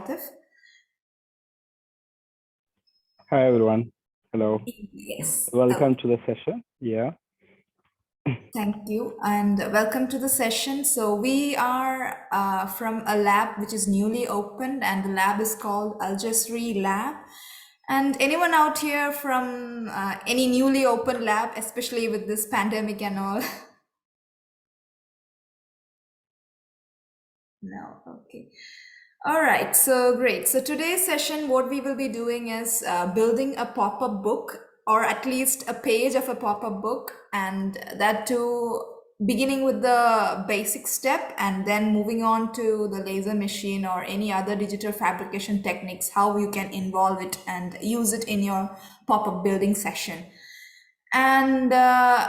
Atif. Hi, everyone. Hello. Yes. Welcome to the session. Yeah. Thank you, and welcome to the session. So we are from a lab which is newly opened, and the lab is called Aljasri Lab. And anyone out here from any newly opened lab, especially with this pandemic and all? No, okay. All right, so great. So today's session, what we will be doing is building a pop-up book, or at least a page of a pop-up book, and that too beginning with the basic step and then moving on to the laser machine or any other digital fabrication techniques, how you can involve it and use it in your pop-up building session. And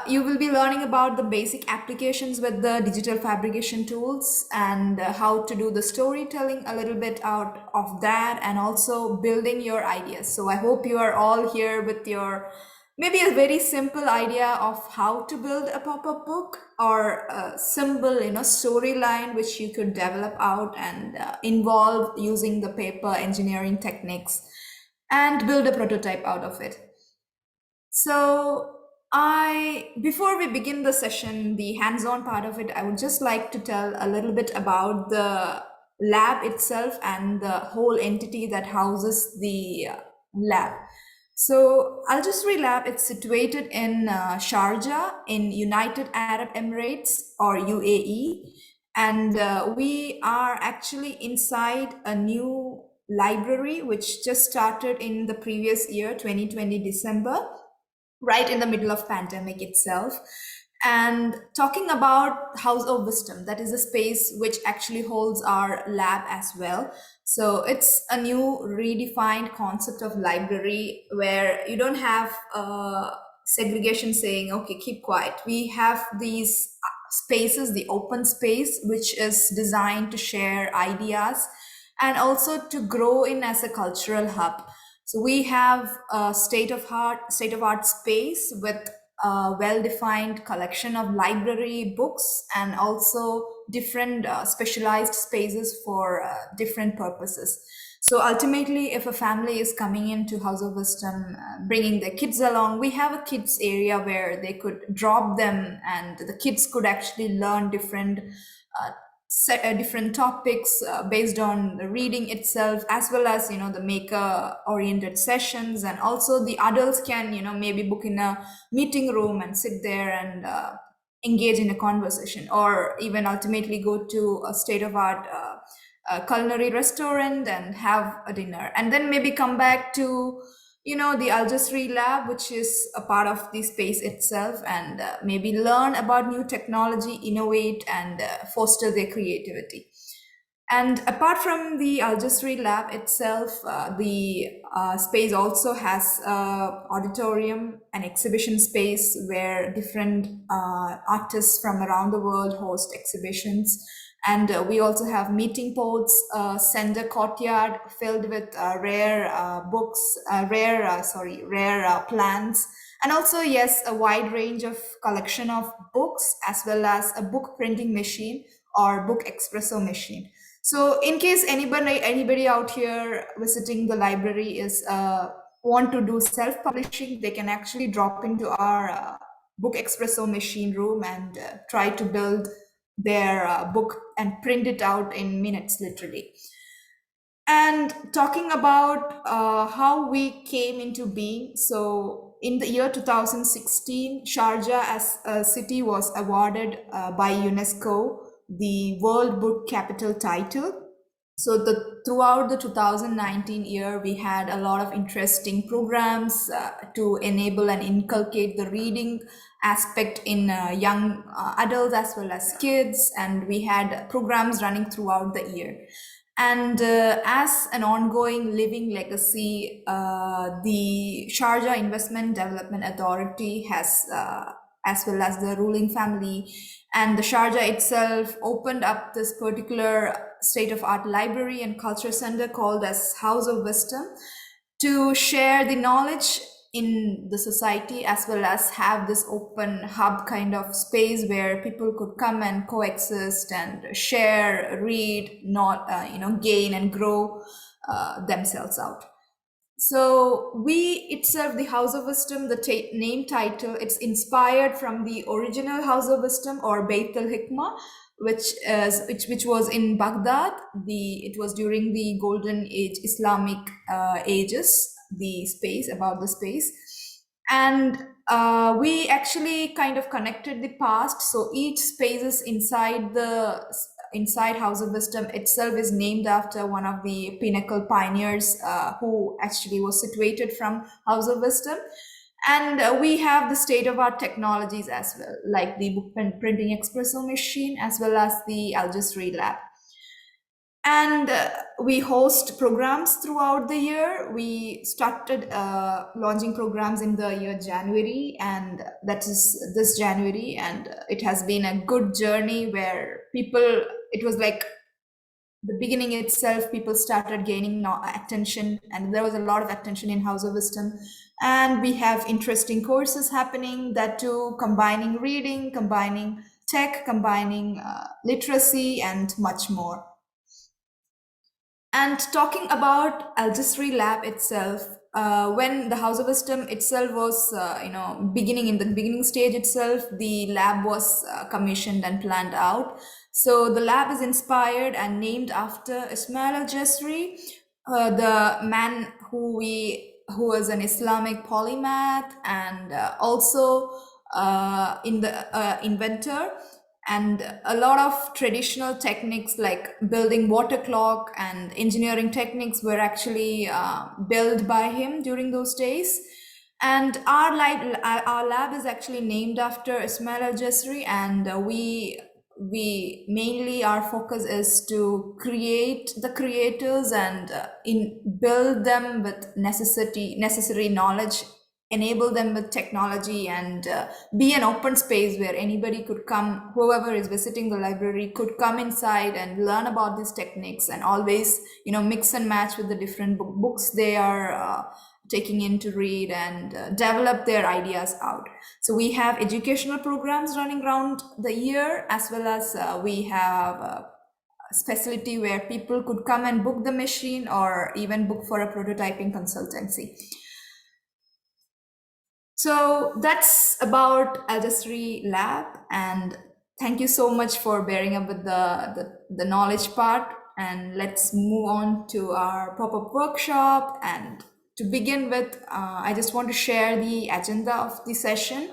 you will be learning about the basic applications with the digital fabrication tools and how to do the storytelling a little bit out of that, and also building your ideas. So I hope you are all here with your maybe a very simple idea of how to build a pop-up book, or a simple storyline which you could develop out and involve using the paper engineering techniques and build a prototype out of it. So before we begin the session, the hands-on part of it, I would just like to tell a little bit about the lab itself and the whole entity that houses the lab. So Al-Jasri Lab, it's situated in Sharjah in United Arab Emirates, or UAE. And we are actually inside a new library which just started in the previous year, 2020 December, right in the middle of pandemic itself. And talking about House of Wisdom, that is a space which actually holds our lab as well. So it's a new redefined concept of library where you don't have segregation saying, okay, keep quiet. We have these spaces, the open space, which is designed to share ideas and also to grow in as a cultural hub. So we have a state-of-art space with a well-defined collection of library books, and also different specialized spaces for different purposes. So ultimately, if a family is coming into House of Wisdom, bringing their kids along, we have a kids area where they could drop them, and the kids could actually learn different different topics based on the reading itself, as well as the maker oriented sessions. And also the adults can maybe book in a meeting room and sit there and engage in a conversation, or even ultimately go to a state of art culinary restaurant and have a dinner, and then maybe come back to the Al Jasri Lab, which is a part of the space itself, and maybe learn about new technology, innovate, and foster their creativity. And apart from the Al Jasri Lab itself, the space also has auditorium, an exhibition space where different artists from around the world host exhibitions. And we also have meeting pods, center courtyard filled with rare plants, and also, yes, a wide range of collection of books, as well as a book printing machine or book espresso machine. So in case anybody out here visiting the library is want to do self-publishing, they can actually drop into our book espresso machine room and try to build their book and print it out in minutes, literally. And talking about how we came into being, so in the year 2016, Sharjah as a city was awarded by UNESCO the World Book Capital title. So throughout the 2019 year, we had a lot of interesting programs to enable and inculcate the reading aspect in young adults as well as kids, and we had programs running throughout the year. And as an ongoing living legacy, the Sharjah Investment Development Authority has, as well as the ruling family and the Sharjah itself, opened up this particular state-of-art library and culture center called as House of Wisdom to share the knowledge in the society, as well as have this open hub kind of space where people could come and coexist and share, read, not gain and grow themselves out. So we itself, the House of Wisdom, the name title, it's inspired from the original House of Wisdom or Beit al Hikmah, which was in Baghdad. It was during the Golden Age Islamic ages, the space about the space, and we actually kind of connected the past. So each spaces inside House of Wisdom itself is named after one of the pinnacle pioneers who actually was situated from House of Wisdom. And we have the state of art technologies as well, like the book printing espresso machine, as well as the Algisri lab. And we host programs throughout the year. We started launching programs in the year January, and that is this January. And it has been a good journey where it was like the beginning itself, people started gaining attention, and there was a lot of attention in House of Wisdom. And we have interesting courses happening, that too, combining reading, combining tech, combining literacy, and much more. And talking about Algisri Lab itself, when the House of Wisdom itself was, beginning in the beginning stage itself, the lab was commissioned and planned out. So the lab is inspired and named after Ismail al-Jasri, the man who was an Islamic polymath, and also in the inventor. And a lot of traditional techniques like building water clock and engineering techniques were actually built by him during those days. And our lab is actually named after Ismail al-Jasri, and we mainly, our focus is to create the creators and build them with necessary knowledge, enable them with technology, and be an open space where anybody could come, whoever is visiting the library could come inside and learn about these techniques, and always mix and match with the different books they are taking in to read, and develop their ideas out. So we have educational programs running around the year, as well as we have a facility where people could come and book the machine, or even book for a prototyping consultancy. So that's about Algisri Lab, and thank you so much for bearing up with the knowledge part. And let's move on to our pop-up workshop. And to begin with, I just want to share the agenda of the session.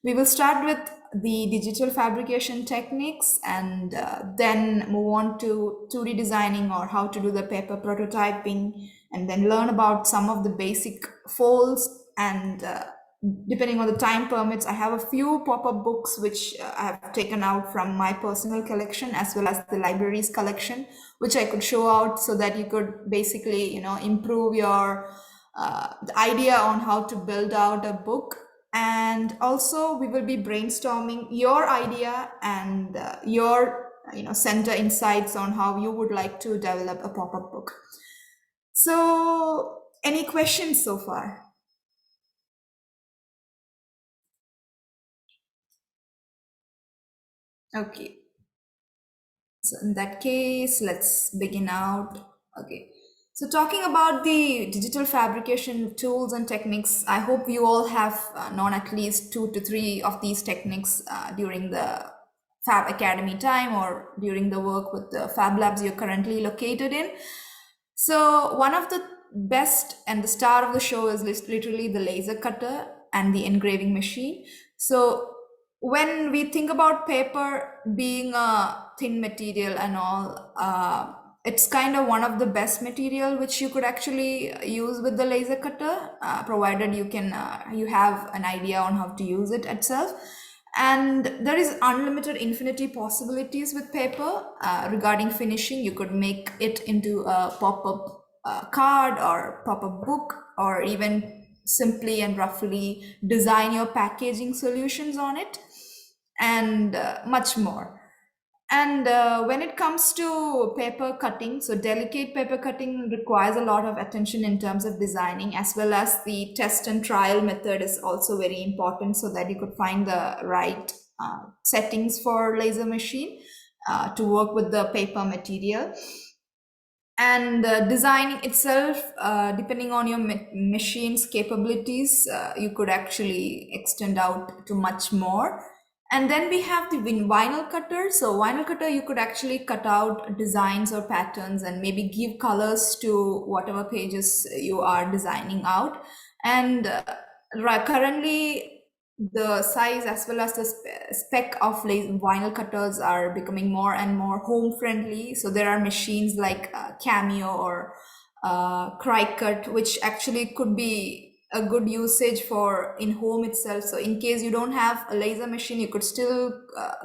We will start with the digital fabrication techniques, and then move on to 2D designing, or how to do the paper prototyping, and then learn about some of the basic folds. And depending on the time permits, I have a few pop-up books which I have taken out from my personal collection, as well as the library's collection, which I could show out, so that you could basically improve your the idea on how to build out a book. And also we will be brainstorming your idea and your center insights on how you would like to develop a pop-up book. So any questions so far? Okay, so in that case, let's begin out. Okay, so talking about the digital fabrication tools and techniques, I hope you all have known at least 2 to 3 of these techniques during the Fab Academy time, or during the work with the Fab Labs you're currently located in. So one of the best and the star of the show is literally the laser cutter and the engraving machine. So when we think about paper being a thin material and all, it's kind of one of the best material which you could actually use with the laser cutter, provided you have an idea on how to use it itself. And there is unlimited infinity possibilities with paper regarding finishing. You could make it into a pop-up card or pop-up book, or even simply and roughly design your packaging solutions on it, and much more. And when it comes to paper cutting, so delicate paper cutting requires a lot of attention in terms of designing, as well as the test and trial method is also very important, so that you could find the right settings for laser machine to work with the paper material. And designing itself, depending on your machine's capabilities, you could actually extend out to much more. And then we have the vinyl cutter. So vinyl cutter, you could actually cut out designs or patterns and maybe give colors to whatever pages you are designing out. And currently, the size as well as the spec of vinyl cutters are becoming more and more home friendly. So there are machines like Cameo or Cricut, which actually could be a good usage for in home itself. So in case you don't have a laser machine, you could still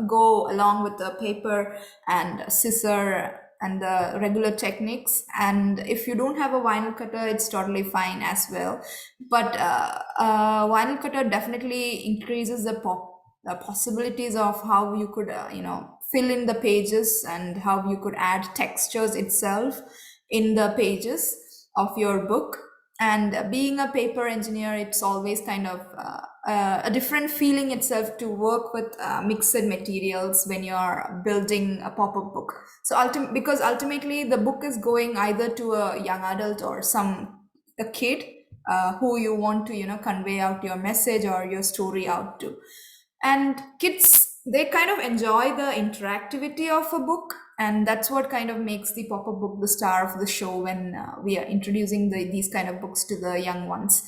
go along with the paper and scissor and the regular techniques. And if you don't have a vinyl cutter, it's totally fine as well. But vinyl cutter definitely increases the possibilities of how you could fill in the pages and how you could add textures itself in the pages of your book. And being a paper engineer, it's always kind of a different feeling itself to work with mixed materials when you're building a pop-up book. So because ultimately the book is going either to a young adult or a kid who you want to convey out your message or your story out to. And kids, they kind of enjoy the interactivity of a book, and that's what kind of makes the pop-up book the star of the show when we are introducing these kind of books to the young ones.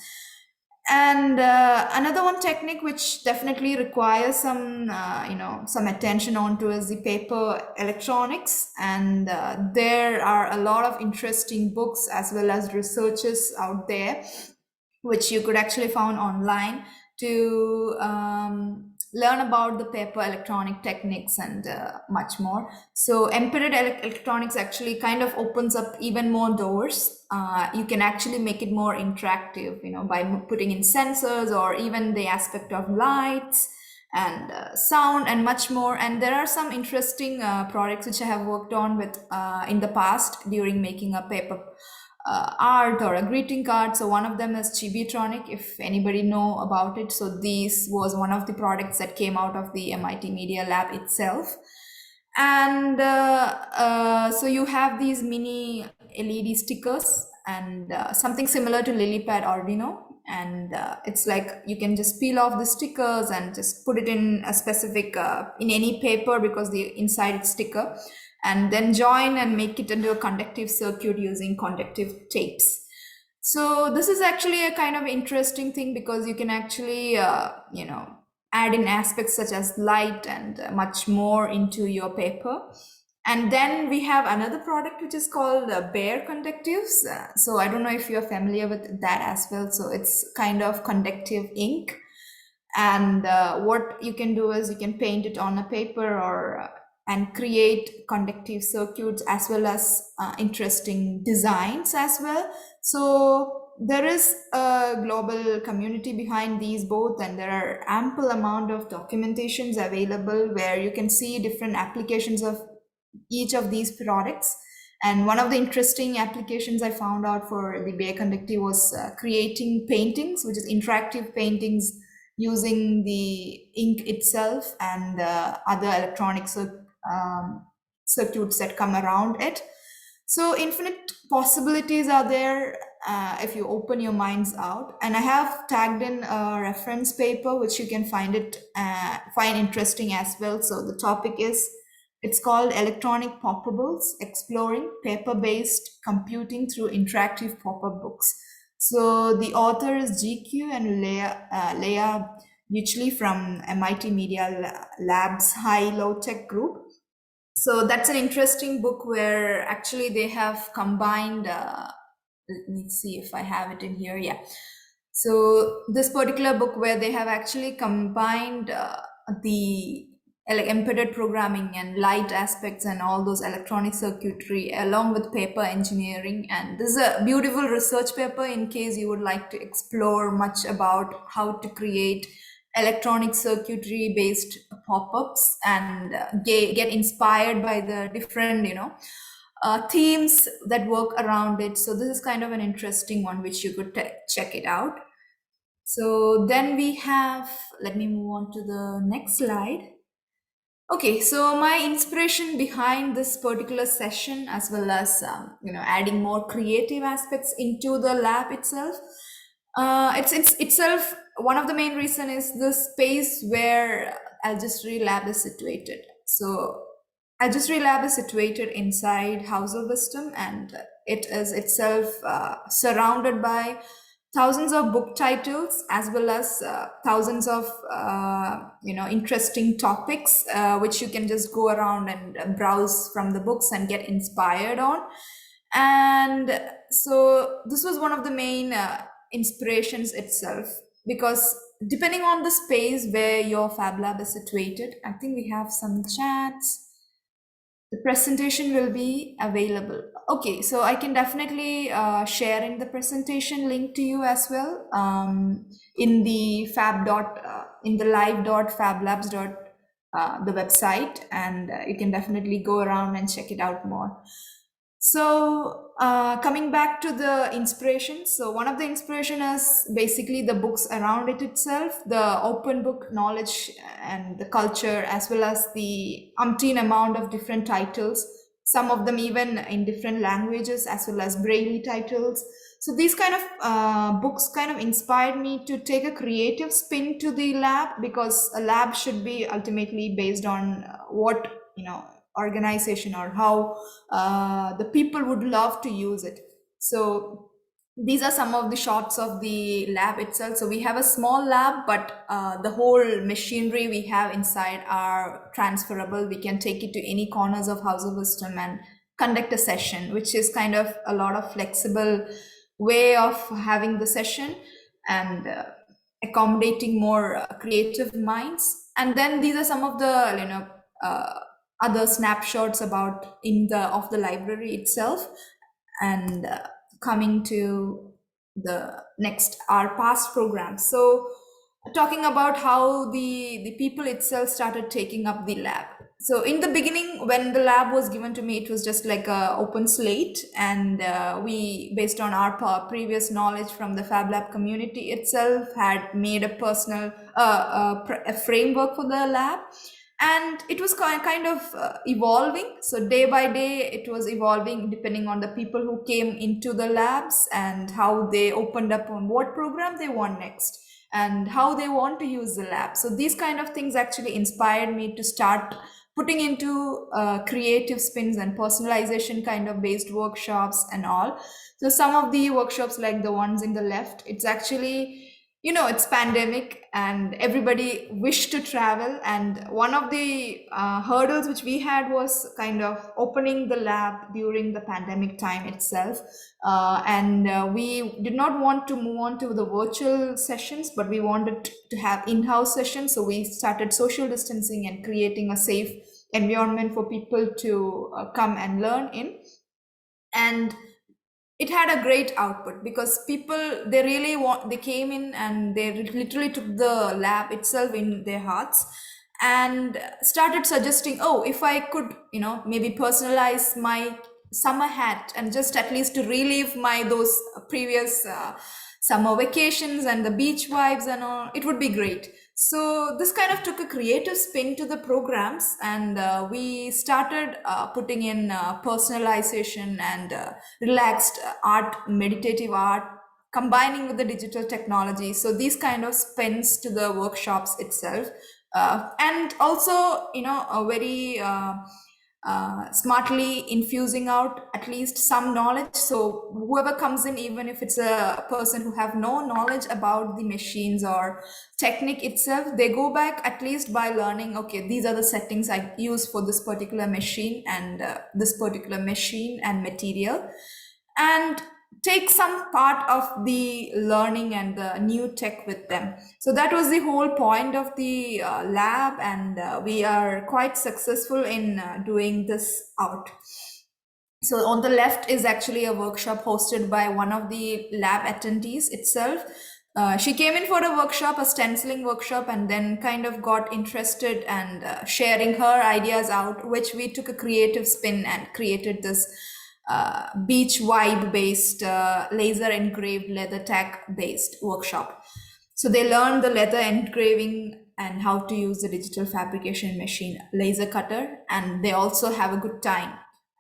And another one technique which definitely requires some attention onto is the paper electronics. And there are a lot of interesting books as well as researches out there which you could actually find online to learn about the paper electronic techniques and much more. So embedded electronics actually kind of opens up even more doors. You can actually make it more interactive, by putting in sensors or even the aspect of lights and sound and much more. And there are some interesting products which I have worked on with in the past during making a paper art or a greeting card. So one of them is Chibitronic, if anybody know about it. So this was one of the products that came out of the MIT Media Lab itself. And so you have these mini LED stickers and something similar to Lilypad Arduino. And it's like you can just peel off the stickers and just put it in a specific in any paper because the inside it's sticker, and then join and make it into a conductive circuit using conductive tapes. So this is actually a kind of interesting thing because you can actually add in aspects such as light and much more into your paper. And then we have another product which is called Bare Conductives. So I don't know if you're familiar with that as well. So it's kind of conductive ink. And what you can do is you can paint it on a paper or and create conductive circuits as well as interesting designs as well. So there is a global community behind these both, and there are ample amount of documentations available where you can see different applications of each of these products. And one of the interesting applications I found out for the Bare Conductive was creating paintings, which is interactive paintings using the ink itself and other electronic circuits that come around it. So infinite possibilities are there if you open your minds out. And I have tagged in a reference paper which you can find interesting as well. So the topic is, it's called Electronic Poppables: Exploring Paper-Based Computing Through Interactive Pop-Up Books. So the author is GQ and Leah Buchley from MIT Media Lab's High Low Tech group. So that's an interesting book where actually they have combined, let me see if I have it in here. Yeah. So this particular book where they have actually combined the embedded programming and light aspects and all those electronic circuitry along with paper engineering. And this is a beautiful research paper in case you would like to explore much about how to create electronic circuitry based pop-ups and get inspired by the different themes that work around it. So this is kind of an interesting one which you could check it out. So then we have, let me move on to the next slide. Okay, so my inspiration behind this particular session, as well as adding more creative aspects into the lab itself, it's itself one of the main reason is the space where Algistry Lab is situated. So Algistry Lab is situated inside House of Wisdom, and it is itself surrounded by thousands of book titles, as well as thousands of interesting topics which you can just go around and browse from the books and get inspired on. And so this was one of the main inspirations itself, because depending on the space where your Fab Lab is situated, I think we have some chats. The presentation will be available. Okay, so I can definitely share in the presentation link to you as well, in the in the live.fablabs. The website, and you can definitely go around and check it out more. So coming back to the inspiration, so one of the inspiration is basically the books around it itself, the open book knowledge and the culture, as well as the umpteen amount of different titles, some of them even in different languages, as well as braille titles. So these kind of books kind of inspired me to take a creative spin to the lab, because a lab should be ultimately based on what organization, or how the people would love to use it. So these are some of the shots of the lab itself. So we have a small lab, but the whole machinery we have inside are transferable. We can take it to any corners of House of Wisdom and conduct a session, which is kind of a lot of flexible way of having the session, and accommodating more creative minds. And then these are some of the other snapshots about in the of the library itself. And coming to the next, our past programs. So talking about how the people itself started taking up the lab. So in the beginning, when the lab was given to me, it was just like a open slate, and we, based on our previous knowledge from the Fab Lab community itself, had made a personal a framework for the lab. And it was kind of evolving. So day by day it was evolving, depending on the people who came into the labs and how they opened up on what program they want next, and how they want to use the lab. So these kind of things actually inspired me to start putting into creative spins and personalization kind of based workshops and all. So some of the workshops, like the ones in the left, it's actually, it's pandemic and everybody wished to travel, and one of the hurdles which we had was kind of opening the lab during the pandemic time itself. And we did not want to move on to the virtual sessions, but we wanted to have in-house sessions. So we started social distancing and creating a safe environment for people to come and learn in. And it had a great output, because people, they really want, they came in and they literally took the lab itself in their hearts, and started suggesting, oh, if I could maybe personalize my summer hat, and just at least to relive my those previous summer vacations and the beach vibes and all, it would be great. So this kind of took a creative spin to the programs, and we started putting in personalization and relaxed art, meditative art, combining with the digital technology. So these kind of spins to the workshops itself, and also a very smartly infusing out at least some knowledge. So whoever comes in, even if it's a person who have no knowledge about the machines or technique itself, they go back at least by learning, okay, these are the settings I use for this particular machine, and this particular machine and material, and take some part of the learning and the new tech with them. So that was the whole point of the lab, and we are quite successful in doing this out. So on the left is actually a workshop hosted by one of the lab attendees itself. She came in for a workshop, a stenciling workshop, and then kind of got interested and sharing her ideas out, which we took a creative spin and created this beach vibe based laser engraved leather tack based workshop. So they learned the leather engraving and how to use the digital fabrication machine laser cutter, and they also have a good time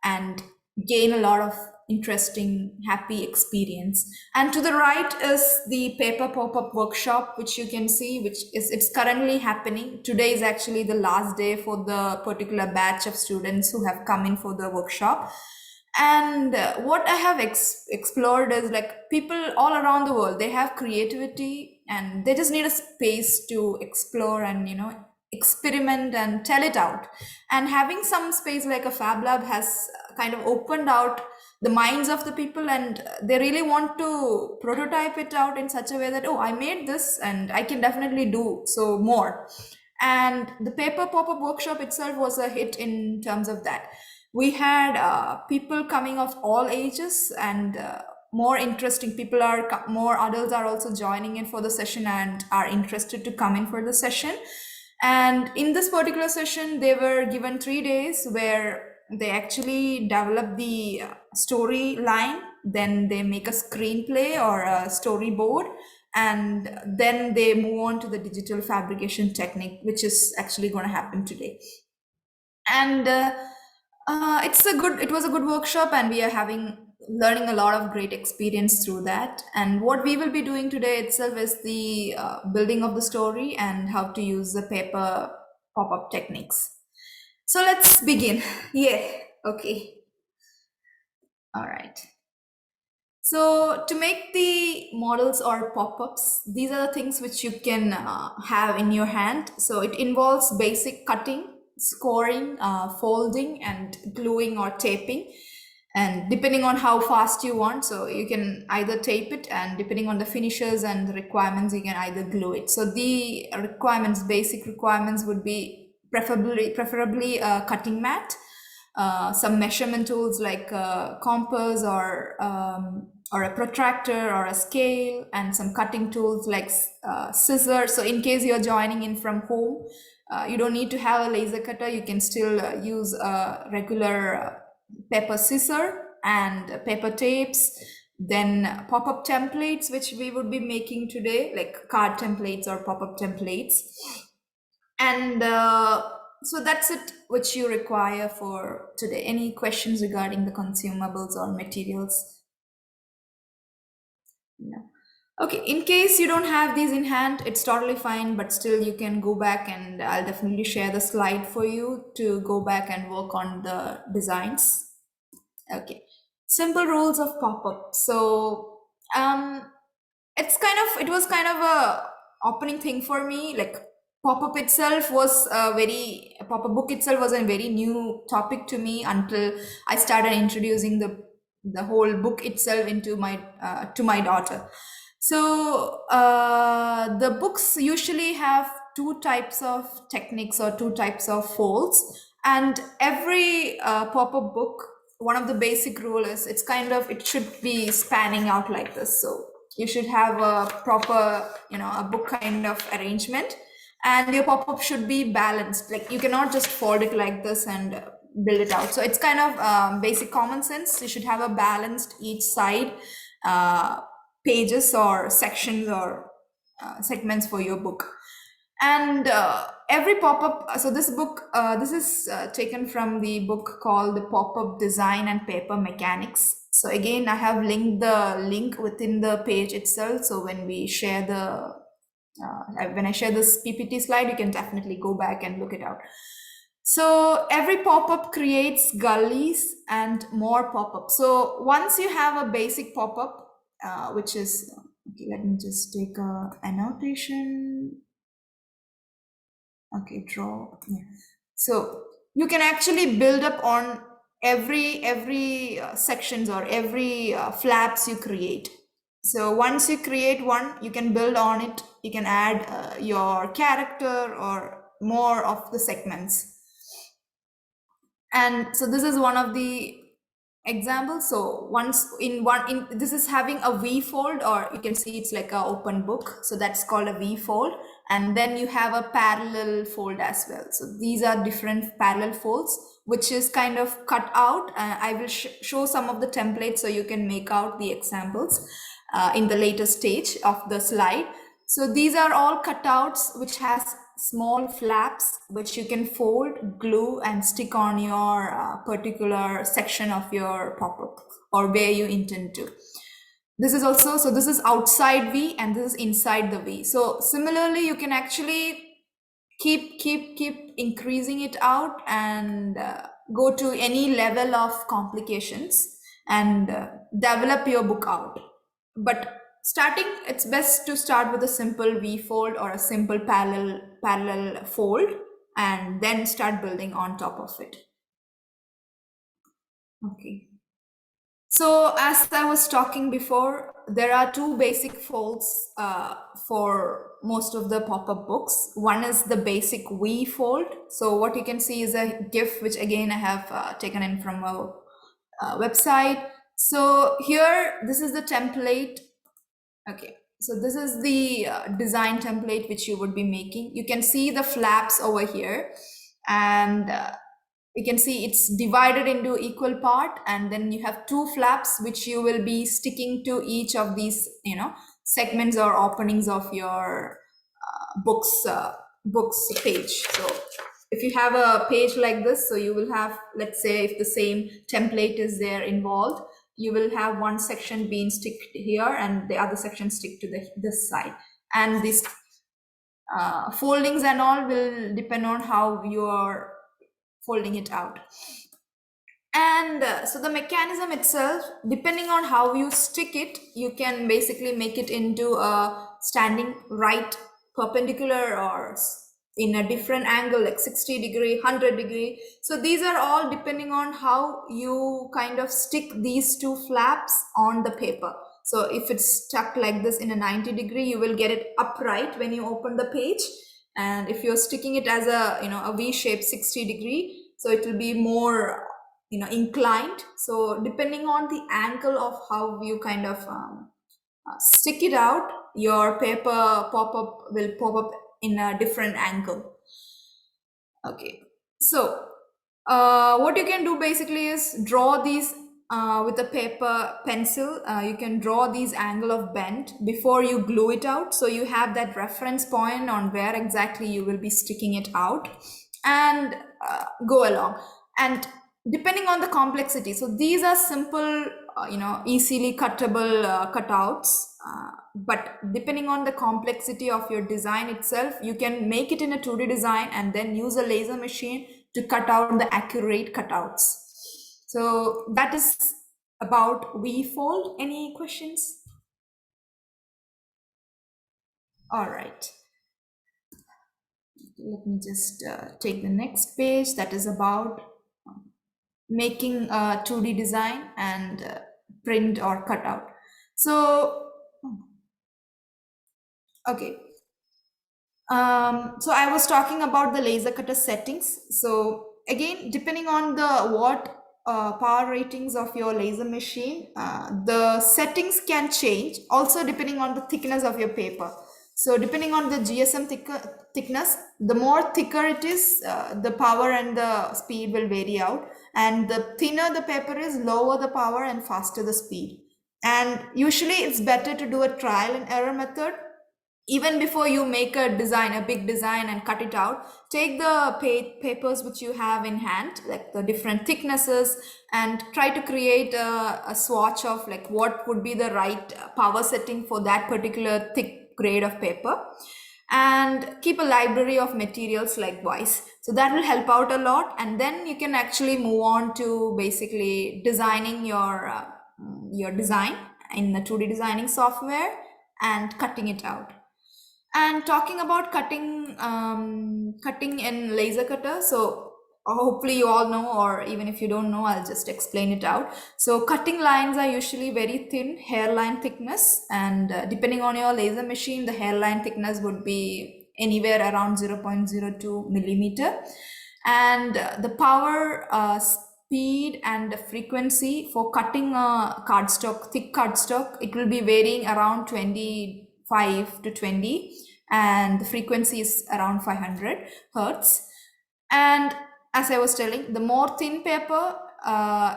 and gain a lot of interesting happy experience. And to the right is the paper pop-up workshop, which you can see, which is it's currently happening. Today is actually the last day for the particular batch of students who have come in for the workshop. And what I have explored is like people all around the world, they have creativity and they just need a space to explore and experiment and tell it out. And having some space like a Fab Lab has kind of opened out the minds of the people, and they really want to prototype it out in such a way that, oh, I made this and I can definitely do so more. And the paper pop-up workshop itself was a hit in terms of that. We had people coming of all ages, and more interesting people more adults are also joining in for the session and are interested to come in for the session. And in this particular session, they were given 3 days where they actually develop the storyline, then they make a screenplay or a storyboard, and then they move on to the digital fabrication technique, which is actually going to happen today. And it was a good workshop, and we are learning a lot of great experience through that. And what we will be doing today itself is the building of the story and how to use the paper pop-up techniques. So let's begin. Yeah, okay. All right. So to make the models or pop-ups, these are the things which you can have in your hand. So it involves basic cutting, scoring, folding, and gluing or taping. And depending on how fast you want, so you can either tape it, and depending on the finishes and the requirements, you can either glue it. So the basic requirements would be preferably a cutting mat, some measurement tools like a compass or a protractor or a scale, and some cutting tools like scissors. So in case you're joining in from home, you don't need to have a laser cutter. You can still use a regular paper scissor and paper tapes, then pop-up templates, which we would be making today, like card templates or pop-up templates. And so that's it, which you require for today. Any questions regarding the consumables or materials? No. Okay, in case you don't have these in hand, it's totally fine, but still you can go back, and I'll definitely share the slide for you to go back and work on the designs. Okay, simple rules of pop-up. So it was kind of a opening thing for me. Like pop-up book itself was a very new topic to me until I started introducing the whole book itself into my to my daughter. So the books usually have two types of techniques or two types of folds, and every pop-up book, one of the basic rule is it should be spanning out like this. So you should have a proper, a book kind of arrangement, and your pop-up should be balanced. Like you cannot just fold it like this and build it out. So it's kind of basic common sense. You should have a balanced each side pages or sections or segments for your book. And every pop-up, so this is taken from the book called the Pop-Up Design and Paper Mechanics. So again, I have linked the link within the page itself. So when we share when I share this PPT slide, you can definitely go back and look it out. So every pop-up creates gullies and more pop-ups. So once you have a basic pop-up, which is, okay, let me just take a annotation. Okay, draw. Yeah. So you can actually build up on every sections or every flaps you create. So once you create one, you can build on it. You can add your character or more of the segments. And so this is one of the examples. So this is having a V fold, or you can see it's like an open book. So that's called a V fold. And then you have a parallel fold as well. So these are different parallel folds, which is kind of cut out. I will show some of the templates so you can make out the examples in the later stage of the slide. So these are all cutouts which has small flaps which you can fold, glue, and stick on your particular section of your pop-up or where you intend to. This is also, so this is outside V and this is inside the V. So similarly, you can actually keep increasing it out and go to any level of complications and develop your book out. But starting, it's best to start with a simple V fold or a simple parallel fold and then start building on top of it. Okay. So as I was talking before, there are two basic folds for most of the pop-up books. One is the basic V fold. So what you can see is a GIF, which again I have taken in from a website. So here, this is the template. Okay, so this is the design template which you would be making. You can see the flaps over here, and you can see it's divided into equal part, and then you have two flaps which you will be sticking to each of these, segments or openings of your books page. So if you have a page like this, so you will have, let's say if the same template is there involved, you will have one section being stick here and the other section stick to this side, and these foldings and all will depend on how you are folding it out. And so the mechanism itself, depending on how you stick it, you can basically make it into a standing right perpendicular or in a different angle, like 60-degree, 100-degree. So these are all depending on how you kind of stick these two flaps on the paper. So if it's stuck like this in a 90-degree, you will get it upright when you open the page. And if you're sticking it as a V shape 60-degree, so it will be more inclined. So depending on the angle of how you kind of stick it out, your paper pop-up will pop up in a different angle. Okay, so what you can do basically is draw these with a paper pencil. You can draw these angle of bend before you glue it out, so you have that reference point on where exactly you will be sticking it out, and go along. And depending on the complexity, so these are simple easily cuttable cutouts, but depending on the complexity of your design itself, you can make it in a 2D design and then use a laser machine to cut out the accurate cutouts. So that is about V fold. Any questions? All right, let me just take the next page. That is about making a 2D design and print or cutout. So, okay. So I was talking about the laser cutter settings. So again, depending on the what power ratings of your laser machine, the settings can change. Also depending on the thickness of your paper. So depending on the GSM thickness, the more thicker it is, the power and the speed will vary out. And the thinner the paper is, lower the power and faster the speed. And usually it's better to do a trial and error method. Even before you make a design, a big design, and cut it out, take the papers which you have in hand, like the different thicknesses, and try to create a swatch of like what would be the right power setting for that particular thick grade of paper, and keep a library of materials likewise. So that will help out a lot, and then you can actually move on to basically designing your design in the 2D designing software and cutting it out. And talking about cutting in laser cutter, so hopefully you all know, or even if you don't know, I'll just explain it out. So cutting lines are usually very thin hairline thickness, and depending on your laser machine, the hairline thickness would be anywhere around 0.02 millimeter. And the power, speed, and the frequency for cutting a cardstock, thick cardstock, it will be varying around 25 to 20, and the frequency is around 500 hertz. And as I was telling, the more thin paper,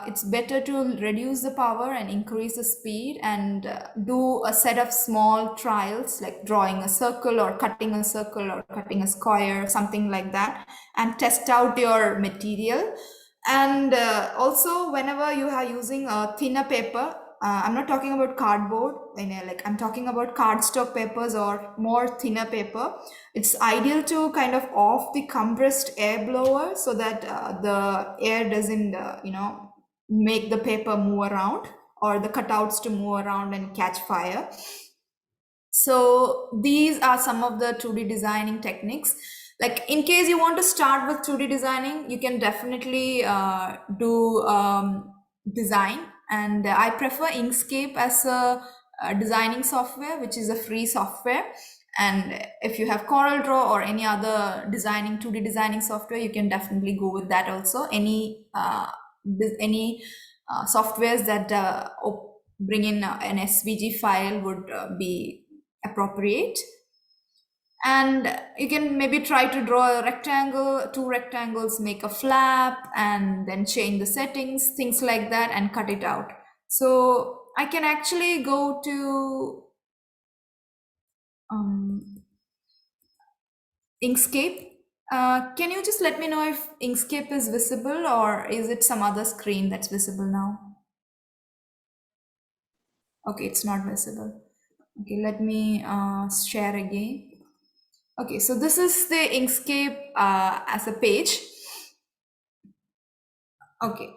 it's better to reduce the power and increase the speed and do a set of small trials like drawing a circle or cutting a circle or cutting a square, something like that, and test out your material. And also, whenever you are using a thinner paper, I'm not talking about cardboard, like I'm talking about cardstock papers or more thinner paper. It's ideal to kind of off the compressed air blower so that the air doesn't, make the paper move around or the cutouts to move around and catch fire. So these are some of the 2D designing techniques. Like in case you want to start with 2D designing, you can definitely do design. And I prefer Inkscape as a designing software, which is a free software. And if you have CorelDRAW or any other designing 2D designing software, you can definitely go with that also. Any softwares that bring in an SVG file would be appropriate. And you can maybe try to draw a rectangle, two rectangles, make a flap, and then change the settings, things like that, and cut it out. So I can actually go to Inkscape. Can you just let me know if Inkscape is visible or is it some other screen that's visible now? Okay, it's not visible. Okay, let me share again. Okay, so this is the Inkscape as a page. Okay,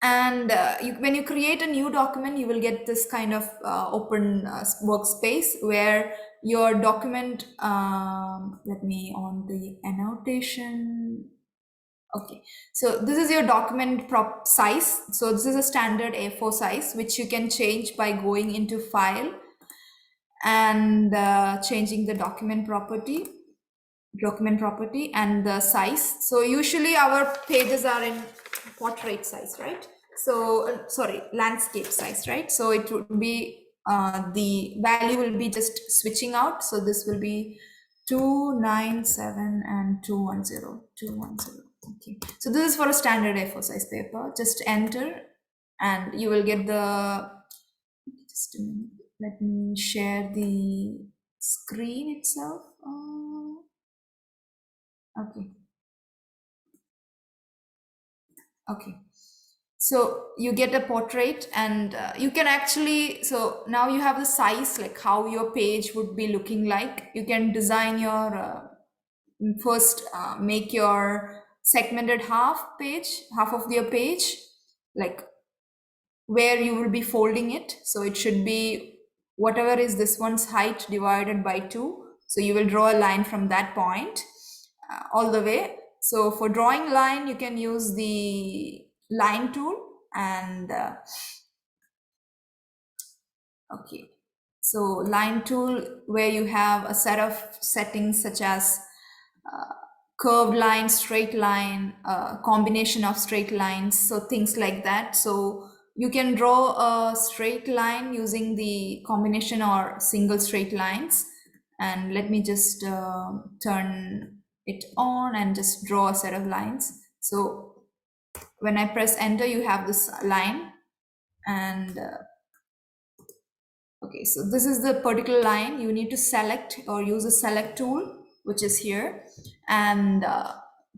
and when you create a new document, you will get this kind of open workspace where your document, let me on the annotation. Okay, so this is your document prop size. So this is a standard A4 size, which you can change by going into File and changing the document property and the size. So usually our pages are in portrait size, right? So sorry, landscape size, right? So it would be the value will be just switching out. So this will be 297 and 210. Okay, so this is for a standard A4 size paper. Just enter and you will get the, just a minute, let me share the screen itself. Okay. Okay. So you get a portrait and you can actually, so now you have the size, like how your page would be looking like. You can design your, first make your segmented half of your page, like where you will be folding it. So it should be whatever is this one's height divided by 2. So you will draw a line from that point all the way. So for drawing line, you can use the line tool and okay. So line tool where you have a set of settings such as curved line, straight line, combination of straight lines, so things like that. So you can draw a straight line using the combination or single straight lines. And let me just turn it on and just draw a set of lines. So when I press enter, you have this line and okay, so this is the particular line. You need to select or use a select tool, which is here, and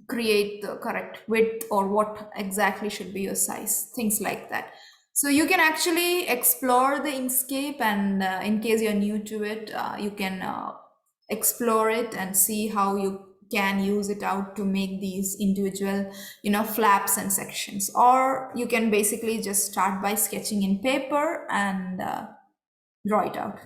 create the correct width or what exactly should be your size, things like that. So you can actually explore the Inkscape, and in case you're new to it, you can explore it and see how you can use it out to make these individual, flaps and sections. Or you can basically just start by sketching in paper and draw it out.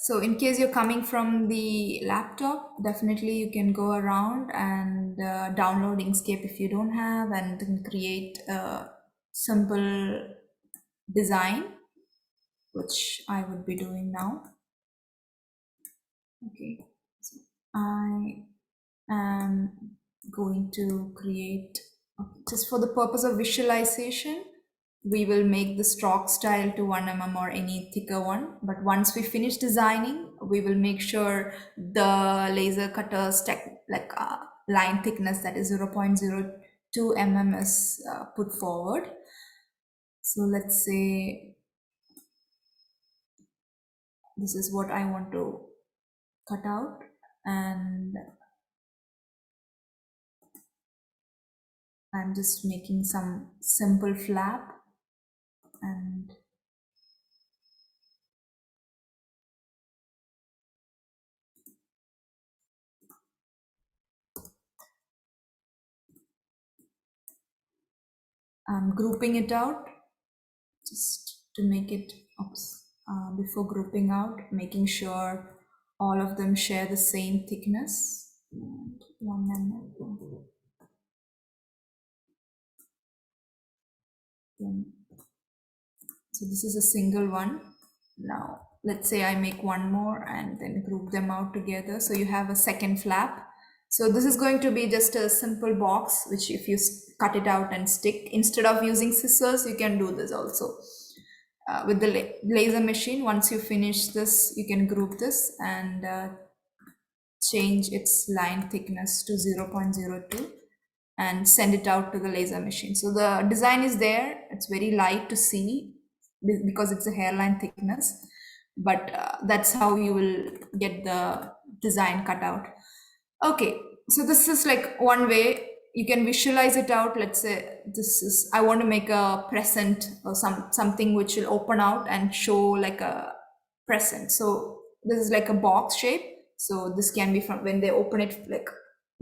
So in case you're coming from the laptop, definitely you can go around and download Inkscape if you don't have, and then create a simple design, which I would be doing now. Okay, so I'm going to create, just for the purpose of visualization, we will make the stroke style to 1 mm or any thicker one. But once we finish designing, we will make sure the laser cutter's line thickness, that is 0.02 mm, is put forward. So let's say this is what I want to cut out, and I'm just making some simple flap, and I'm grouping it out just to make it, before grouping out, making sure all of them share the same thickness. And 1 mm. Then, so this is a single one. Now, let's say I make one more and then group them out together. So you have a second flap. So this is going to be just a simple box, which if you cut it out and stick, instead of using scissors, you can do this also. With the laser machine, once you finish this, you can group this and change its line thickness to 0.02 and send it out to the laser machine. So the design is there. It's very light to see because it's a hairline thickness, but that's how you will get the design cut out. Okay, so this is like one way you can visualize it out. Let's say this is, I want to make a present or something which will open out and show like a present. So this is like a box shape. So this can be from when they open it like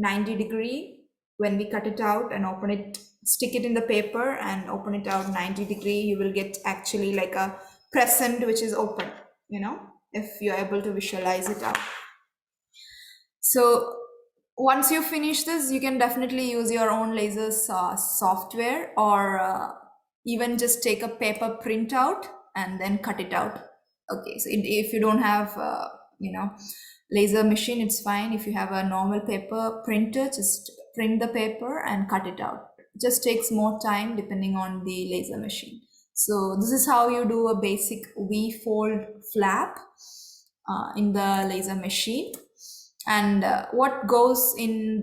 90-degree. When we cut it out and open it, stick it in the paper and open it out 90-degree, you will get actually like a present which is open, if you're able to visualize it out. So once you finish this, you can definitely use your own lasers software, or even just take a paper printout and then cut it out. Okay, so if you don't have, laser machine, it's fine. If you have a normal paper printer, just print the paper and cut it out. It just takes more time depending on the laser machine. So this is how you do a basic V-fold flap in the laser machine. And what goes in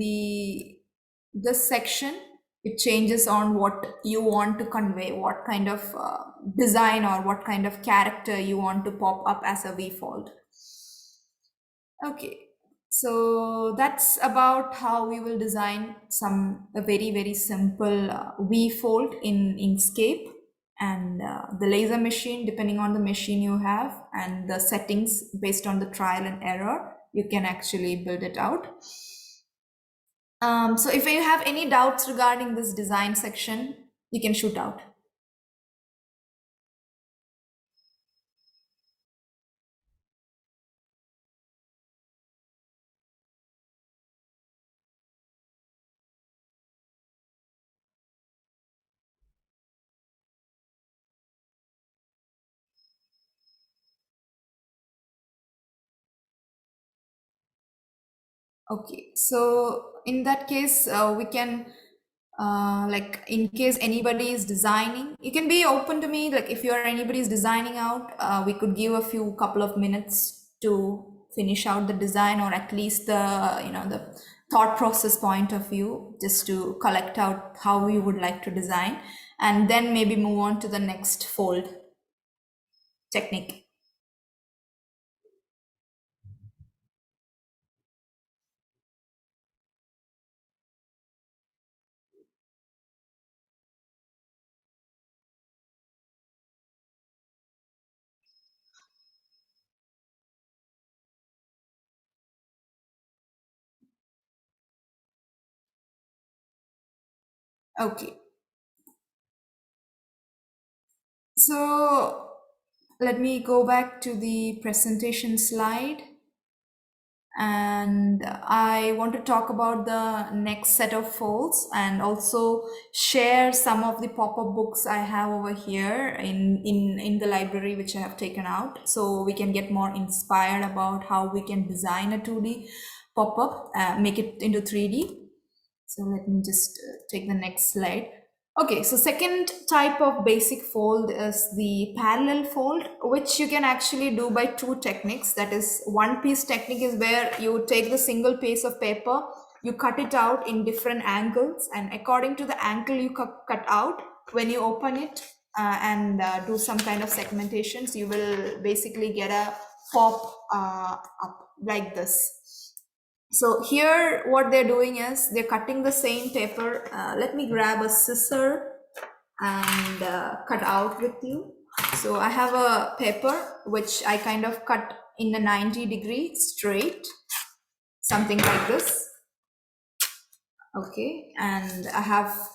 this section, it changes on what you want to convey, what kind of design or what kind of character you want to pop up as a V-fold. Okay, so that's about how we will design a very, very simple V-fold in Inkscape. And the laser machine, depending on the machine you have and the settings based on the trial and error, you can actually build it out. So if you have any doubts regarding this design section, you can shoot out. Okay, so in that case, we can, like in case anybody is designing, you can be open to me. Like if anybody's designing out, we could give a couple of minutes to finish out the design, or at least the thought process point of view, just to collect out how we would like to design, and then maybe move on to the next fold technique. Okay. So let me go back to the presentation slide, and I want to talk about the next set of folds and also share some of the pop-up books I have over here in the library, which I have taken out, so we can get more inspired about how we can design a 2D pop-up, make it into 3D. So let me just take the next slide. Okay, so second type of basic fold is the parallel fold, which you can actually do by two techniques. That is, one piece technique is where you take the single piece of paper, you cut it out in different angles, and according to the angle you cut out, when you open it and do some kind of segmentations, you will basically get a pop up like this. So here what they're doing is they're cutting the same paper. Let me grab a scissor and cut out with you. So I have a paper which I kind of cut in a 90-degree straight, something like this. Okay, and I have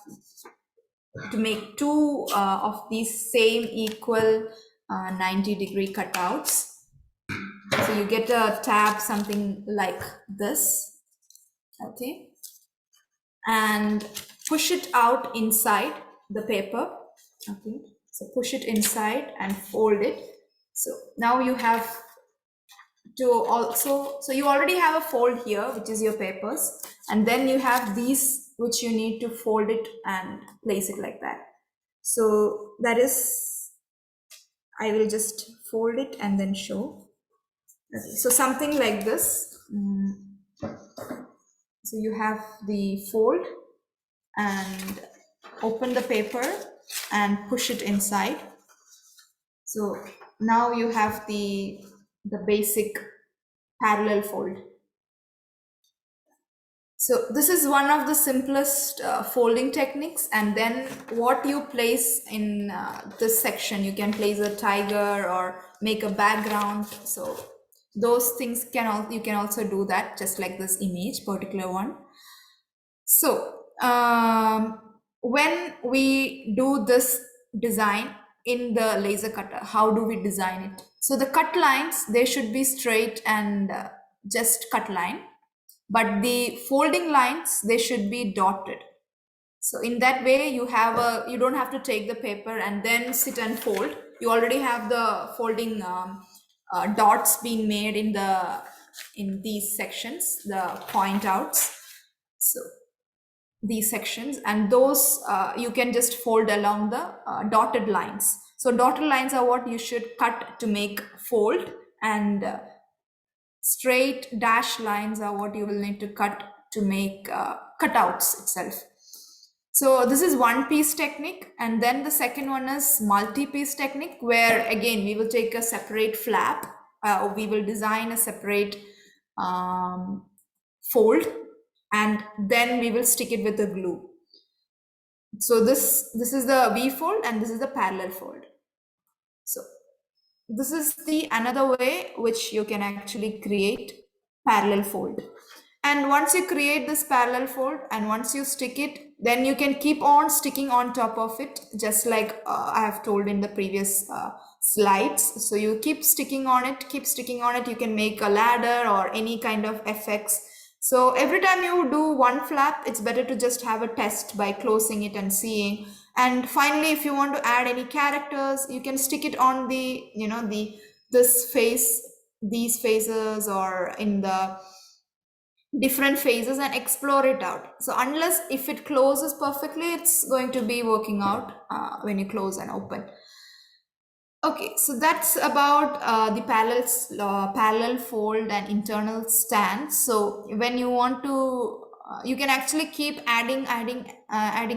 to make two of these same equal 90-degree cutouts. So you get a tab, something like this. Okay, and push it out inside the paper. Okay, so push it inside and fold it. So now you have to also, so you already have a fold here, which is your papers, and then you have these which you need to fold it and place it like that. So that is, I will just fold it and then show. Okay, so something like this. So you have the fold and open the paper and push it inside. So now you have the basic parallel fold. So this is one of the simplest folding techniques. And then what you place in this section, you can place a tiger or make a background. So those things you can also do that, just like this image, particular one. So when we do this design in the laser cutter, how do we design it? So the cut lines, they should be straight and just cut line, but the folding lines, they should be dotted. So in that way, you don't have to take the paper and then sit and fold. You already have the folding dots being made in these sections, the point outs. So these sections, and those you can just fold along the dotted lines. So dotted lines are what you should cut to make fold, and straight dash lines are what you will need to cut to make cutouts itself. So this is one piece technique, and then the second one is multi-piece technique, where again we will take a separate flap, we will design a separate fold, and then we will stick it with the glue. So this is the V fold and this is the parallel fold. So this is the another way which you can actually create parallel fold. And once you create this parallel fold and once you stick it, then you can keep on sticking on top of it, just like I have told in the previous slides. So you keep sticking on it, you can make a ladder or any kind of effects. So every time you do one flap, it's better to just have a test by closing it and seeing. And finally, if you want to add any characters, you can stick it on the, this face, these faces, or in the different phases, and explore it out. So unless if it closes perfectly, it's going to be working out when you close and open. Okay, so that's about the parallel fold and internal stand. So when you want to, you can actually keep adding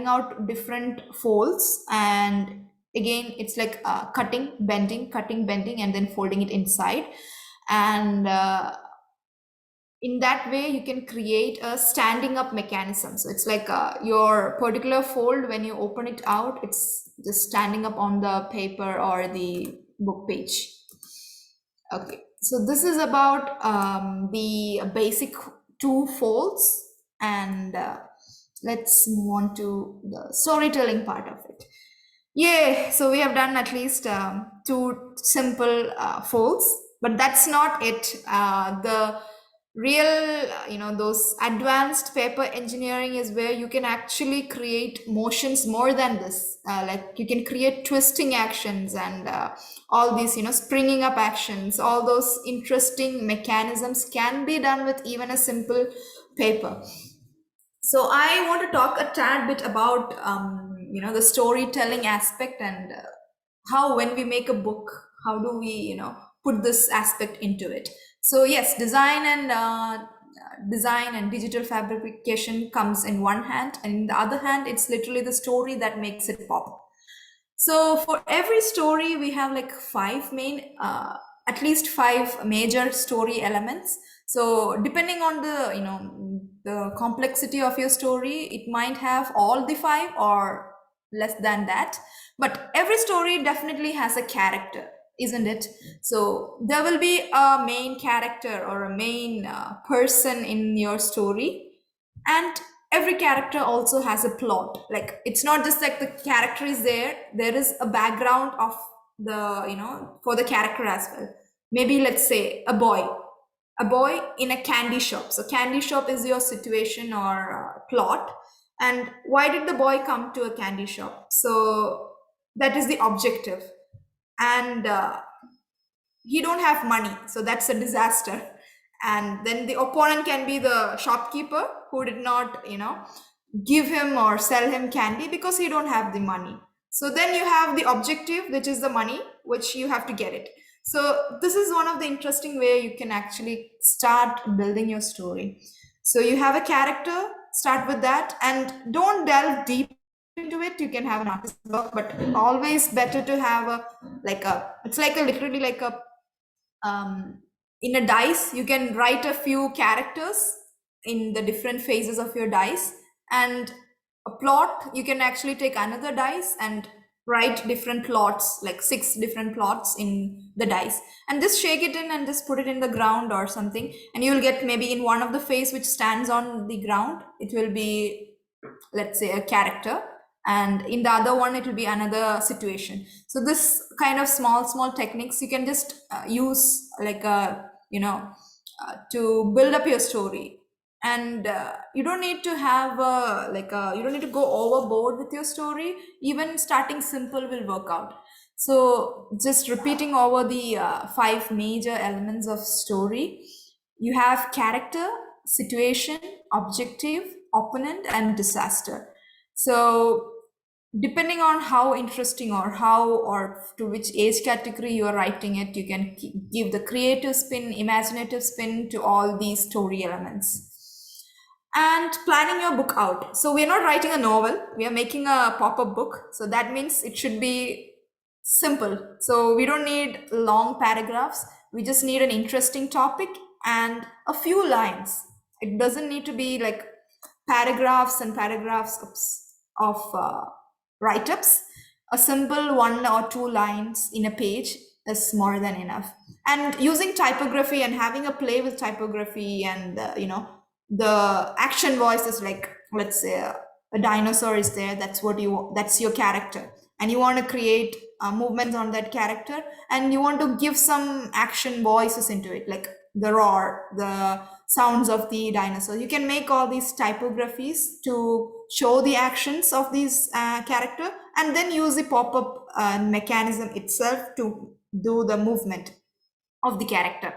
out different folds, and again it's like cutting, bending, and then folding it inside, and in that way you can create a standing up mechanism. So it's like your particular fold, when you open it out, it's just standing up on the paper or the book page. Okay, so this is about the basic two folds, and let's move on to the storytelling part of it. Yeah, so we have done at least two simple folds, but that's not it. The real those advanced paper engineering is where you can actually create motions more than this, like you can create twisting actions and all these springing up actions. All those interesting mechanisms can be done with even a simple paper. So I want to talk a tad bit about the storytelling aspect, and how when we make a book, how do we put this aspect into it. So yes, design and digital fabrication comes in one hand, and in the other hand it's literally the story that makes it pop. So for every story, we have like at least five major story elements. So depending on the complexity of your story, it might have all the five or less than that. But every story definitely has a character, isn't it? So there will be a main character or a main person in your story, and every character also has a plot. Like it's not just like the character is there, there is a background of the for the character as well. Maybe let's say a boy in a candy shop. So candy shop is your situation or plot. And why did the boy come to a candy shop? So that is the objective. And he don't have money, so that's a disaster. And then the opponent can be the shopkeeper who did not give him or sell him candy because he don't have the money. So then you have the objective, which is the money, which you have to get it. So this is one of the interesting way you can actually start building your story. So you have a character, start with that, and don't delve deep into it. You can have an artist block, but always better to have a like a it's like a literally like a in a dice. You can write a few characters in the different phases of your dice. And a plot, you can actually take another dice and write different plots, like six different plots in the dice, and just shake it in and just put it in the ground or something, and you will get maybe in one of the phase which stands on the ground, it will be, let's say, a character, and in the other one it will be another situation. So this kind of small techniques you can just use like a to build up your story. And you don't need to have you don't need to go overboard with your story. Even starting simple will work out. So just repeating over the five major elements of story: you have character, situation, objective, opponent, and disaster. So depending on how interesting or how or to which age category you are writing it, you can give the creative spin, imaginative spin to all these story elements. And planning your book out. So we're not writing a novel, we are making a pop-up book. So that means it should be simple. So we don't need long paragraphs, we just need an interesting topic and a few lines. It doesn't need to be like paragraphs and paragraphs of write-ups. A simple one or two lines in a page is more than enough. And using typography and having a play with typography, and the action voice is like, let's say a dinosaur is there, that's what that's your character, and you want to create movements on that character, and you want to give some action voices into it, like the roar, the sounds of the dinosaur. You can make all these typographies to show the actions of these character, and then use the pop-up mechanism itself to do the movement of the character.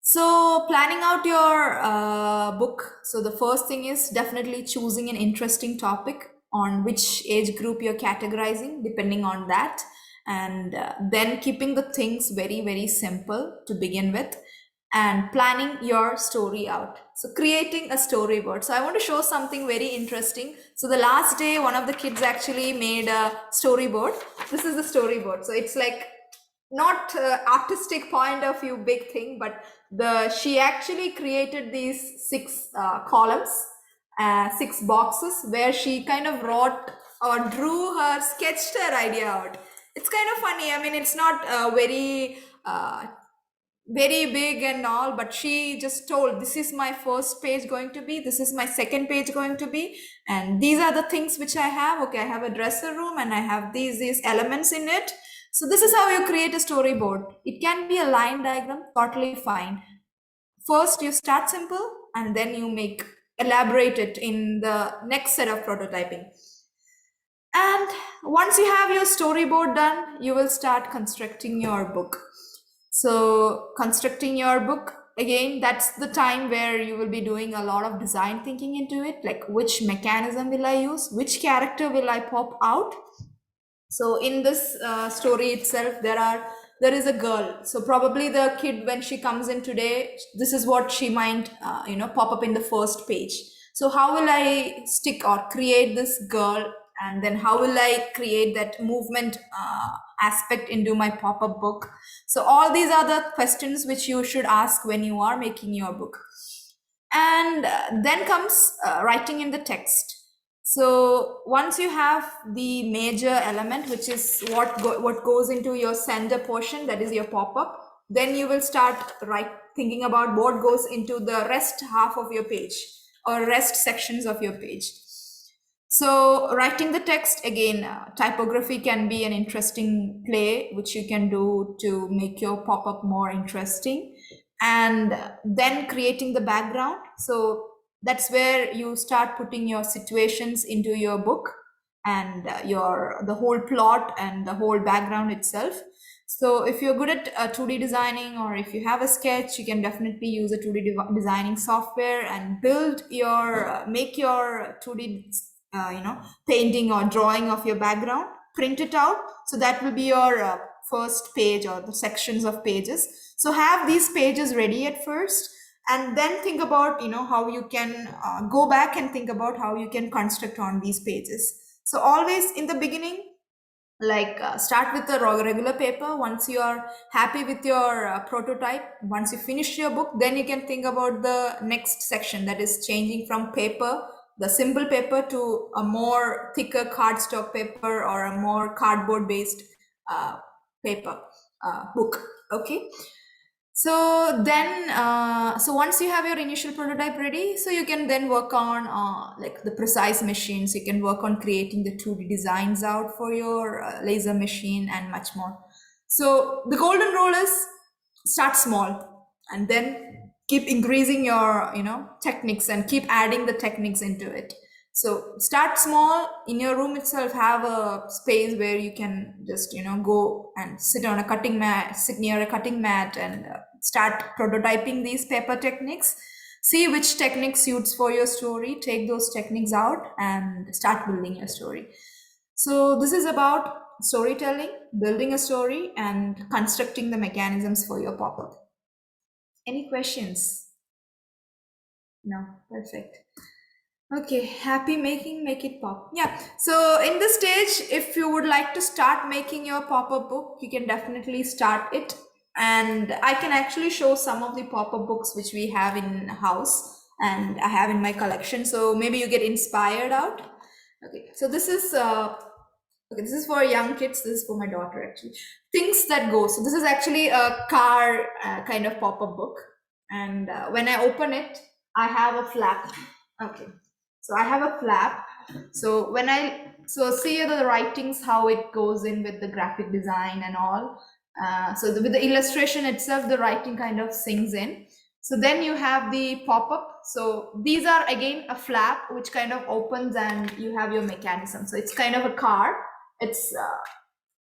So planning out your book. So the first thing is definitely choosing an interesting topic on which age group you're categorizing, depending on that. And then keeping the things very, very simple to begin with, and planning your story out. So creating a storyboard. So I want to show something very interesting. So the last day, one of the kids actually made a storyboard. This is the storyboard. So it's like not artistic point of view big thing, but she actually created these six columns, six boxes, where she kind of wrote or sketched her idea out. It's kind of funny. I mean, it's not very big and all, but she just told, this is my first page going to be, this is my second page going to be, and these are the things which I have. Okay, I have a dresser room and I have these elements in it. So this is how you create a storyboard. It can be a line diagram, totally fine. first you start simple and then you elaborate it in the next set of prototyping. And once you have your storyboard done, you will start constructing your book. So constructing your book, again, that's the time where you will be doing a lot of design thinking into it, like which mechanism will I use, which character will I pop out. So in this story itself, there is a girl. So probably the kid, when she comes in today, this is what she might pop up in the first page. So how will I stick or create this girl, and then how will I create that movement aspect into my pop-up book? So all these are the questions which you should ask when you are making your book. And then comes writing in the text. So once you have the major element, which is what goes into your sender portion, that is your pop-up, then you will start thinking about what goes into the rest half of your page or rest sections of your page. So writing the text, again, typography can be an interesting play which you can do to make your pop-up more interesting. And then creating the background. So that's where you start putting your situations into your book, and the whole plot and the whole background itself. So if you're good at 2D designing, or if you have a sketch, you can definitely use a 2D designing software and make your 2D painting or drawing of your background, print it out. So that will be your first page or the sections of pages. So have these pages ready at first, and then think about how you can go back and think about how you can construct on these pages. So always in the beginning, start with the regular paper. Once you are happy with your prototype, once you finish your book, then you can think about the next section, that is changing from paper, the simple paper, to a more thicker cardstock paper or a more cardboard based paper book. Okay. So then, so once you have your initial prototype ready, so you can then work on like the precise machines. You can work on creating the 2D designs out for your laser machine and much more. So the golden rule is start small and then keep increasing your techniques and keep adding the techniques into it. So start small. In your room itself, have a space where you can just go and sit on a cutting mat, sit near a cutting mat, and start prototyping these paper techniques. See which technique suits for your story, take those techniques out and start building your story. So this is about storytelling, building a story, and constructing the mechanisms for your pop-up. Any questions? No, perfect. Okay, happy making, make it pop. Yeah, so in this stage, if you would like to start making your pop-up book, you can definitely start it. And I can actually show some of the pop-up books which we have in house and I have in my collection. So maybe you get inspired out. Okay, so this is for young kids. This is for my daughter actually. Things that go. So this is actually a car kind of pop-up book. And when I open it, I have a flap. Okay. So I have a flap. So see the writings, how it goes in with the graphic design and all. With the illustration itself, the writing kind of sinks in. So then you have the pop-up. So these are again a flap which kind of opens and you have your mechanism. So it's kind of a car. It's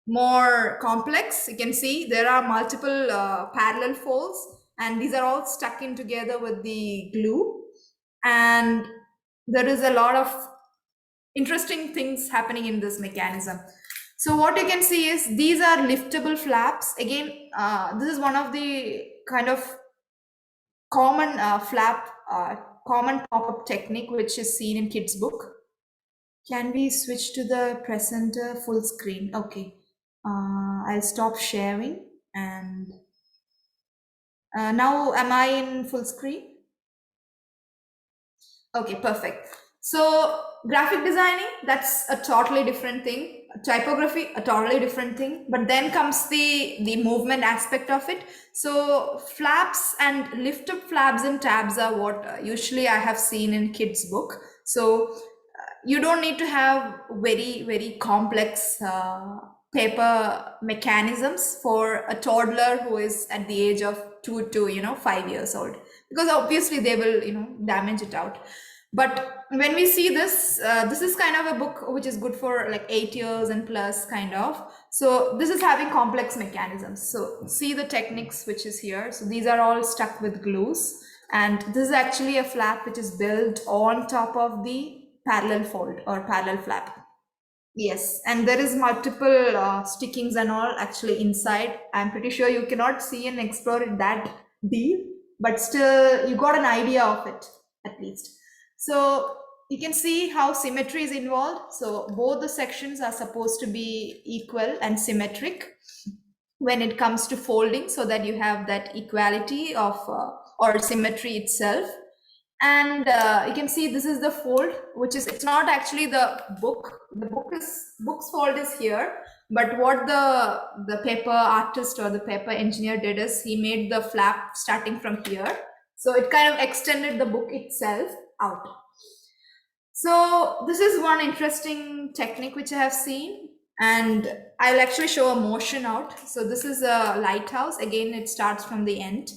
more complex. You can see there are multiple parallel folds, and these are all stuck in together with the glue. And there is a lot of interesting things happening in this mechanism. So what you can see is these are liftable flaps. Again, this is one of the kind of common common pop-up technique which is seen in kids' book. Can we switch to the presenter full screen? Okay. I'll stop sharing, and now am I in full screen? Okay, perfect. So graphic designing, that's a totally different thing. Typography, a totally different thing. But then comes the movement aspect of it. So flaps and lift up flaps and tabs are what usually I have seen in kids' book. So you don't need to have very, very complex paper mechanisms for a toddler who is at the age of 2 to 5 years old, because obviously they will damage it out. But when we see this, this is kind of a book which is good for like 8 years and plus kind of. So this is having complex mechanisms. So see the techniques which is here. So these are all stuck with glues, and this is actually a flap which is built on top of the parallel fold or parallel flap. Yes, and there is multiple stickings and all actually inside. I'm pretty sure you cannot see and explore it that deep, but still you got an idea of it at least. So you can see how symmetry is involved. So both the sections are supposed to be equal and symmetric when it comes to folding, so that you have that equality of or symmetry itself. And you can see this is the fold, which is, it's not actually the book's fold is here, but what the paper artist or the paper engineer did is he made the flap starting from here, so it kind of extended the book itself out. So this is one interesting technique which I have seen, and I'll actually show a motion out. So this is a lighthouse. Again, it starts from the end.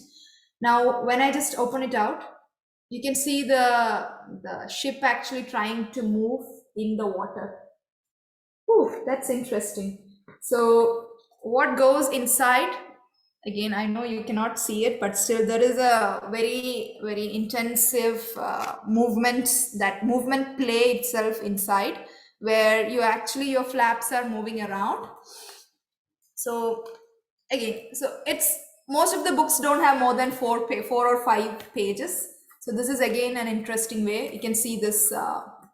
Now when I just open it out, you can see the ship actually trying to move in the water. Ooh, that's interesting. So what goes inside, again, I know you cannot see it, but still there is a very, very intensive movement, that movement play itself inside, where you actually, your flaps are moving around. So again, so it's, most of the books don't have more than 4 or 5 pages. So this is again an interesting way. You can see this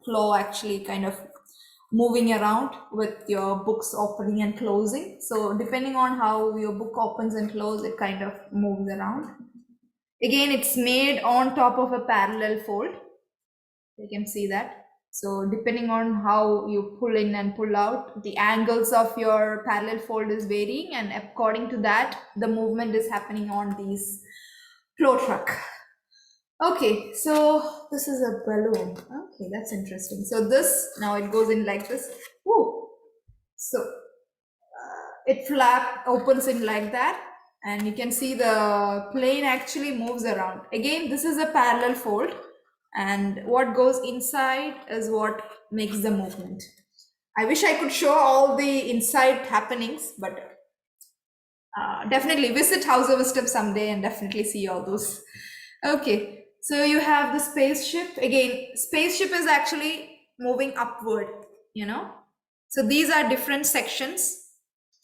flow actually kind of moving around with your books opening and closing. So depending on how your book opens and closes, it kind of moves around. Again, it's made on top of a parallel fold. You can see that. So depending on how you pull in and pull out, the angles of your parallel fold is varying, and according to that, the movement is happening on these flow truck. Okay, so this is a balloon. Okay, that's interesting. So this, now it goes in like this. Woo! So it flap opens in like that, and you can see the plane actually moves around. Again, this is a parallel fold, and what goes inside is what makes the movement. I wish I could show all the inside happenings, but definitely visit House of Wisdom someday and definitely see all those. Okay, so you have the spaceship. Again, spaceship is actually moving upward, So these are different sections.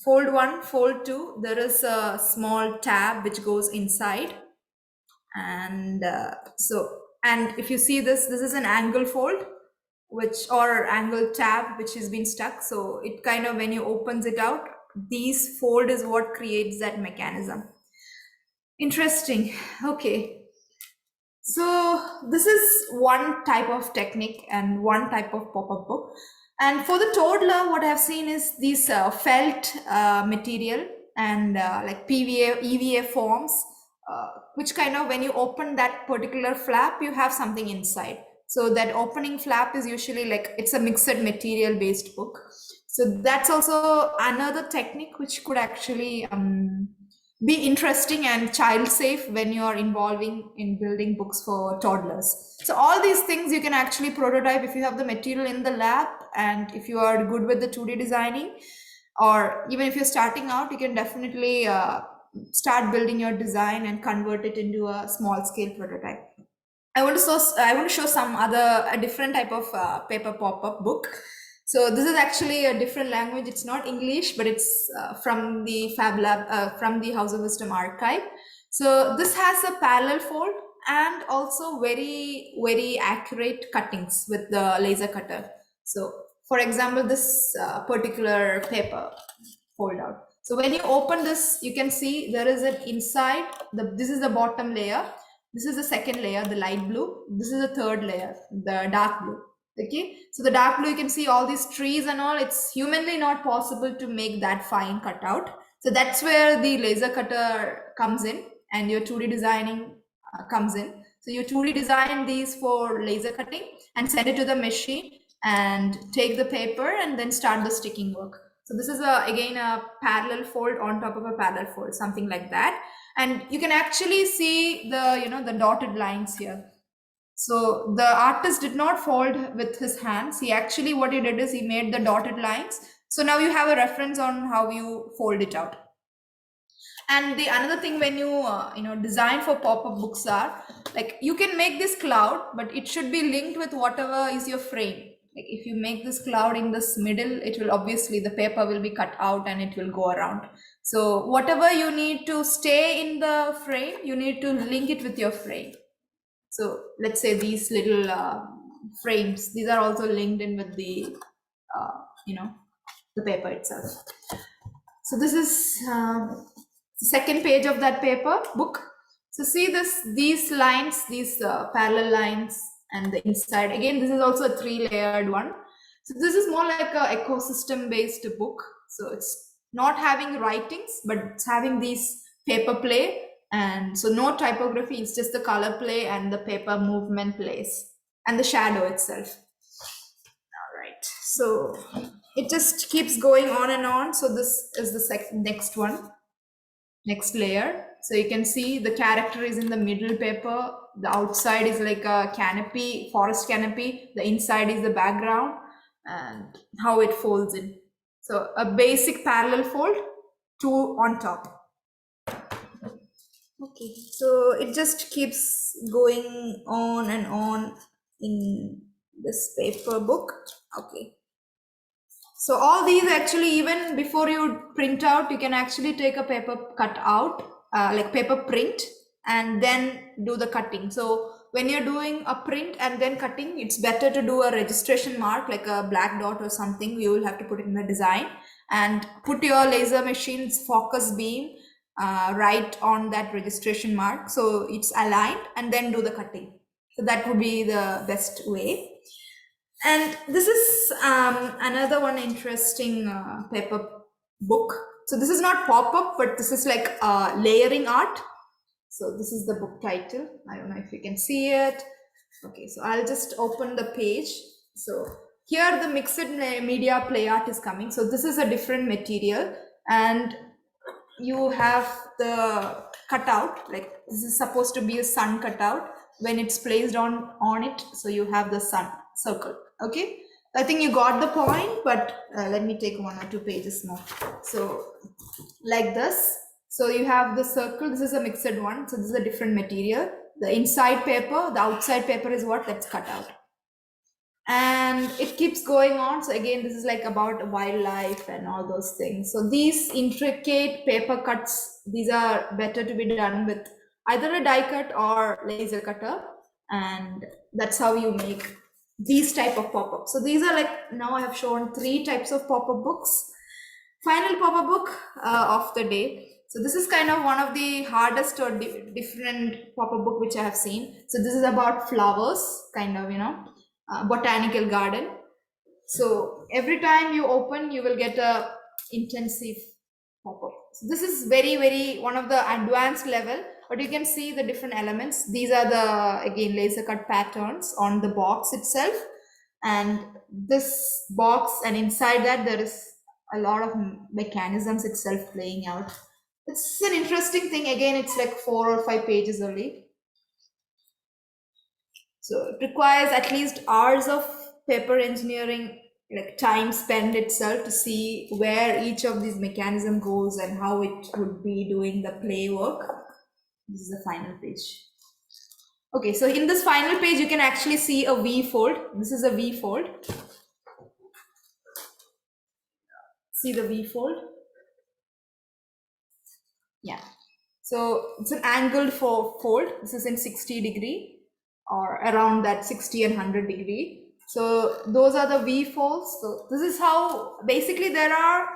Fold 1, fold 2, there is a small tab which goes inside. And and if you see this is an angle fold, or angle tab which has been stuck. So it kind of, when you opens it out, these fold is what creates that mechanism. Interesting. Okay. So this is one type of technique and one type of pop-up book. And for the toddler, what I've seen is these felt material and like PVA, EVA forms, which kind of, when you open that particular flap, you have something inside. So that opening flap is usually like, it's a mixed material based book. So that's also another technique which could actually be interesting and child safe when you are involving in building books for toddlers. So all these things you can actually prototype if you have the material in the lab, and if you are good with the 2D designing, or even if you're starting out, you can definitely start building your design and convert it into a small scale prototype. I want to show a different type of paper pop-up book. So this is actually a different language. It's not English, but it's from the Fab Lab, from the House of Wisdom archive. So this has a parallel fold and also very, very accurate cuttings with the laser cutter. So for example, this particular paper fold out. So when you open this, you can see there is an inside, this is the bottom layer. This is the second layer, the light blue. This is the third layer, the dark blue. Okay, so the dark blue, you can see all these trees and all. It's humanly not possible to make that fine cutout. So that's where the laser cutter comes in, and your 2D designing comes in. So you 2D design these for laser cutting and send it to the machine and take the paper and then start the sticking work. So this is again a parallel fold on top of a parallel fold, something like that. And you can actually see the dotted lines here. So the artist did not fold with his hands. He actually, what he did is he made the dotted lines. So now you have a reference on how you fold it out. And the another thing when you design for pop-up books are like you can make this cloud, but it should be linked with whatever is your frame. Like if you make this cloud in this middle, it will obviously the paper will be cut out and it will go around. So whatever you need to stay in the frame, you need to link it with your frame. So let's say these little frames, these are also linked in with the the paper itself. So this is the second page of that paper book. So see these lines, these parallel lines, and the inside. Again, this is also a 3-layered one. So this is more like a ecosystem-based book. So it's not having writings, but it's having these paper play. And so no typography, it's just the color play and the paper movement plays and the shadow itself. All right. So it just keeps going on and on. So this is the next one, next layer. So you can see the character is in the middle paper. The outside is like a canopy, forest canopy. The inside is the background and how it folds in. So a basic parallel fold, 2 on top. Okay, so it just keeps going on and on in this paper book. Okay. So all these actually, even before you print out, you can actually take a paper cut out, like paper print, and then do the cutting. So when you're doing a print and then cutting, it's better to do a registration mark, like a black dot or something. You will have to put it in the design and put your laser machine's focus beam right on that registration mark. So it's aligned, and then do the cutting. So that would be the best way. And this is another one interesting paper book. So this is not pop-up, but this is like layering art. So this is the book title. I don't know if you can see it. Okay, so I'll just open the page. So here the mixed media play art is coming. So this is a different material, and you have the cutout. Like this is supposed to be a sun cutout. When it's placed on it, so you have the sun circle. Okay, I think you got the point, but let me take 1 or 2 pages more. So like this. So you have the circle. This is a mixed one. So this is a different material. The inside paper, the outside paper is what that's cut out. And it keeps going on. So again, this is like about wildlife and all those things. So these intricate paper cuts, these are better to be done with either a die cut or laser cutter. And that's how you make these type of pop-ups. So these are like, now I have shown 3 types of pop-up books. Final pop-up book of the day. So this is kind of one of the hardest or different pop-up book which I have seen. So this is about flowers, kind of, botanical garden. So every time you open, you will get a intensive pop-up. So this is very, very one of the advanced level, but you can see the different elements. These are the, again, laser cut patterns on the box itself. And this box, and inside that there is a lot of mechanisms itself playing out. It's an interesting thing. Again, it's like 4 or 5 pages only. So it requires at least hours of paper engineering, like time spent itself to see where each of these mechanism goes and how it would be doing the play work. This is the final page. Okay, so in this final page, you can actually see a V fold. This is a V fold. See the V fold? Yeah. So it's an angled fold. This is in 60° or around that 60 and 100°. So those are the V folds. So this is how basically there are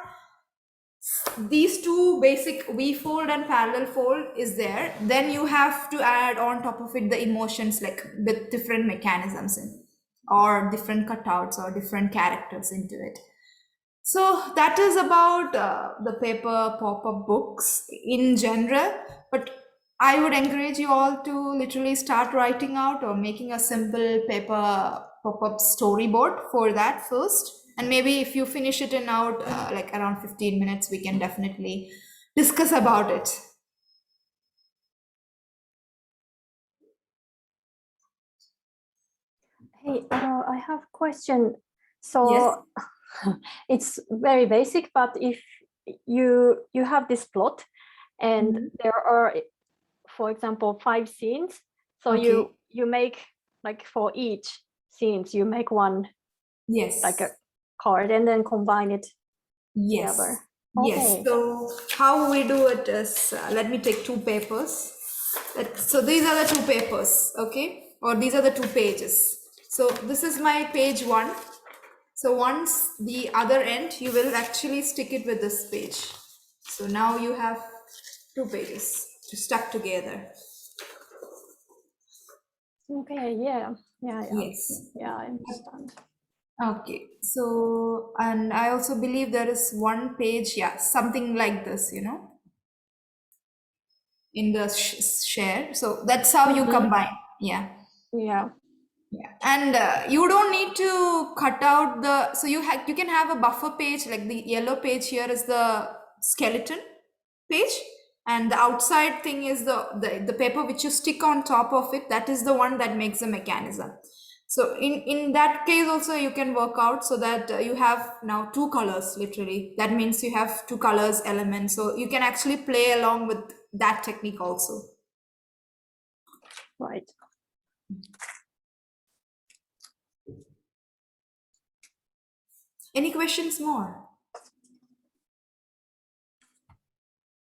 these 2 basic V fold and parallel fold is there. Then you have to add on top of it the emotions, like with different mechanisms in, or different cutouts or different characters into it. So that is about the paper pop-up books in general, but I would encourage you all to literally start writing out or making a simple paper pop-up storyboard for that first. And maybe if you finish it in out like around 15 minutes, we can definitely discuss about it. Hey, I have a question. Yes. So it's very basic, but if you have this plot and Mhm. there are, for example, 5 scenes, so Okay. you make like for each scenes you make one like a Yes. card and then combine it Yes. together. Yes. Okay. So how we do it is, let me take two papers. So these are the two papers, okay? Or these are the two pages. So this is my page one. So once the other end, you will actually stick it with this page. So now you have two pages to stuck together. Okay. Yeah. Yes. I understand. Okay. So, and I also believe there is one page, yeah, something like this, in the share. So that's how you combine. Yeah. Yeah. Yeah. And you don't need to cut out the, so you can have a buffer page, like the yellow page here is the skeleton page, and the outside thing is the paper which you stick on top of it. That is the one that makes the mechanism. So in that case also you can work out so that you have now two colors literally. That means you have two colors elements. So you can actually play along with that technique also. Right. Any questions more?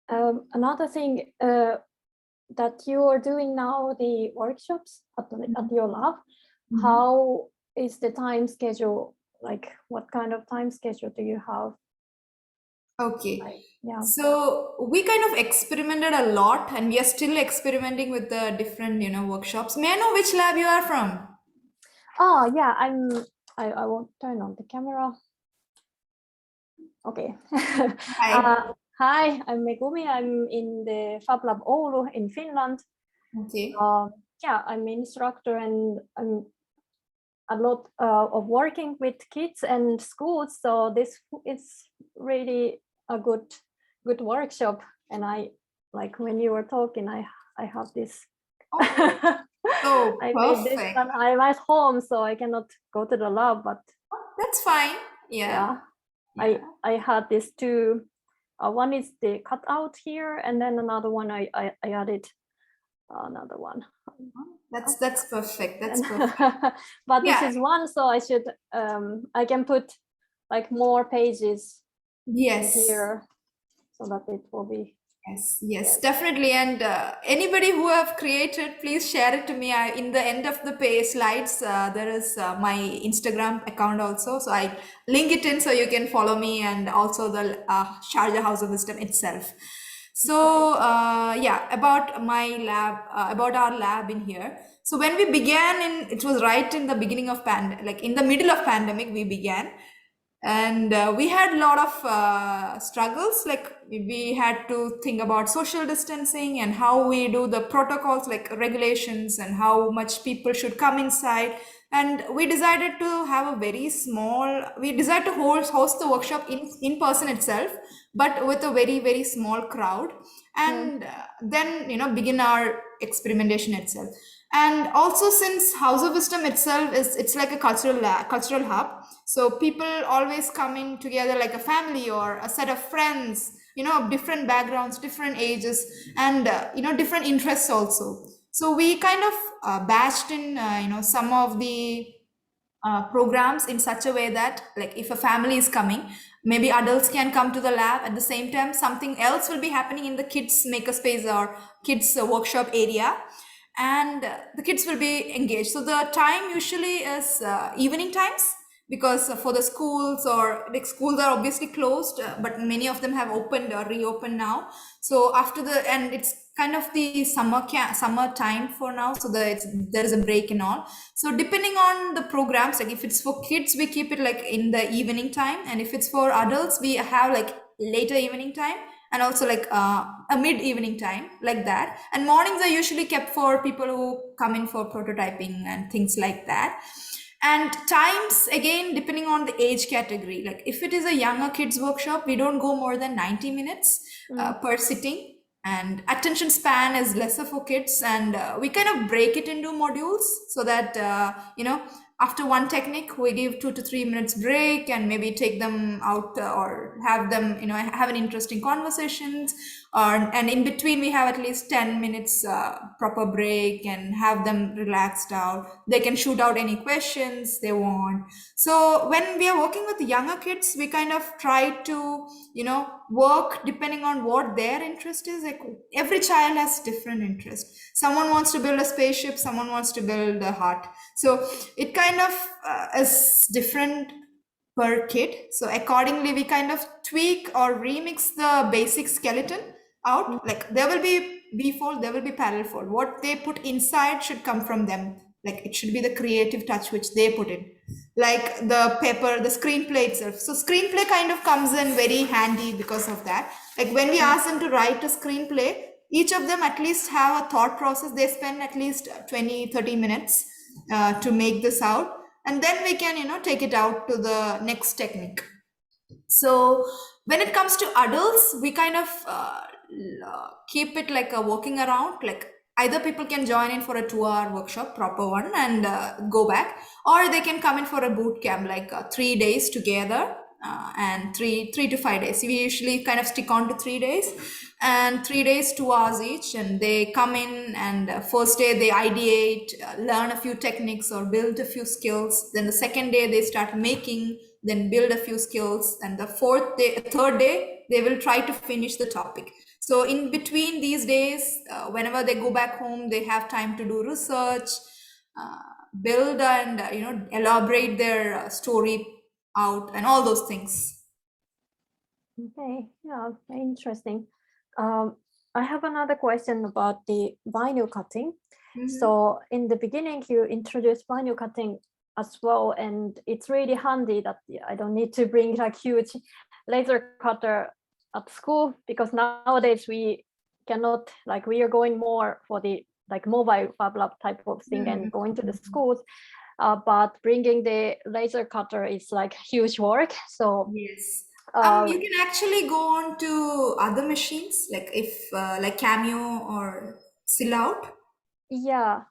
Another thing that you are doing now, the workshops at your lab, Mhm. how is the time schedule? Like, what kind of time schedule do you have? Okay. Yeah. So we kind of experimented a lot and we are still experimenting with the different, workshops. May I know which lab you are from? Oh, yeah. I won't turn on the camera. Okay. Hi. Hi, I'm Megumi. I'm in the Fab Lab Oulu in Finland. Okay. Yeah, I'm an instructor and I'm a lot of working with kids and schools. So this is really a good workshop. And I like when you were talking, I have this. Oh, I made this perfect. and I'm at home, so I cannot go to the lab. But That's fine. Yeah. yeah, Yeah. I had this two. One is the cutout here, and then another one I added another one. That's perfect. That's And perfect. but this Yeah. is one, so I should I can put like more pages Yes. here so that it will be. Yes, definitely. And anybody who have created, please share it to me. In the end of the page slides, there is my Instagram account also. So I link it in so you can follow me and also the Sharjah House of Wisdom itself. So yeah, about my lab, about our lab in here. So when we began it was right in the beginning of like in the middle of pandemic, we began and we had a lot of struggles, like we had to think about social distancing and how we do the protocols like regulations and how much people should come inside. And we decided to have a very small, we decided to host the workshop in person itself, but with a very small crowd. And then begin our experimentation itself. And also, since House of Wisdom itself is, it's like a cultural hub, so people always come in together like a family or a set of friends, of different backgrounds, different ages, and different interests also. So we kind of batched in some of the programs in such a way that, like, if a family is coming, maybe adults can come to the lab at the same time, something else will be happening in the kids makerspace or kids workshop area, and the kids will be engaged. So the time usually is evening times, because for the schools, or like schools are obviously closed, but many of them have opened or reopened now. So after and it's kind of the summer time for now, so there is a break and all. So depending on the programs, like if it's for kids, we keep it like in the evening time, and if it's for adults, we have like later evening time, and also like a mid evening time, like that. And mornings are usually kept for people who come in for prototyping and things like that. And times, again, depending on the age category. Like if it is a younger kids workshop, we don't go more than 90 minutes per sitting. And attention span is lesser for kids. And we kind of break it into modules so that, after one technique, we give 2 to 3 minutes break and maybe take them out or have them, have an interesting conversations. And in between, we have at least 10 minutes proper break and have them relaxed out. They can shoot out any questions they want. So when we are working with the younger kids, we kind of try to, work depending on what their interest is. Like every child has different interest. Someone wants to build a spaceship, someone wants to build a heart. So it kind of is different per kid. So accordingly, we kind of tweak or remix the basic skeleton out. Like there will be B-fold, there will be parallel fold. What they put inside should come from them. Like it should be the creative touch which they put in. Like the paper, the screenplay itself. So screenplay kind of comes in very handy because of that. Like when we ask them to write a screenplay, each of them at least have a thought process. They spend at least 20-30 minutes to make this out. And then we can, take it out to the next technique. So when it comes to adults, we kind of keep it like a walking around. Like either people can join in for a 2-hour workshop, proper one, and go back, or they can come in for a boot camp, like 3 days together. And 3 to 5 days. We usually kind of stick on to 3 days, and 3 days, 2 hours each. And they come in, and first day they ideate, learn a few techniques or build a few skills. Then the second day they start making, then build a few skills. And the third day, they will try to finish the topic. So in between these days, whenever they go back home, they have time to do research, build and elaborate their story out and all those things. Okay, yeah, interesting. I have another question about the vinyl cutting. So in the beginning, you introduced vinyl cutting as well, and it's really handy that I don't need to bring like huge laser cutter at school, because nowadays we cannot, like we are going more for the like mobile Fab Lab type of thing and going to the schools. But bringing the laser cutter is like huge work. So yes, you can actually go on to other machines, like if like Cameo or Sillout. Yeah,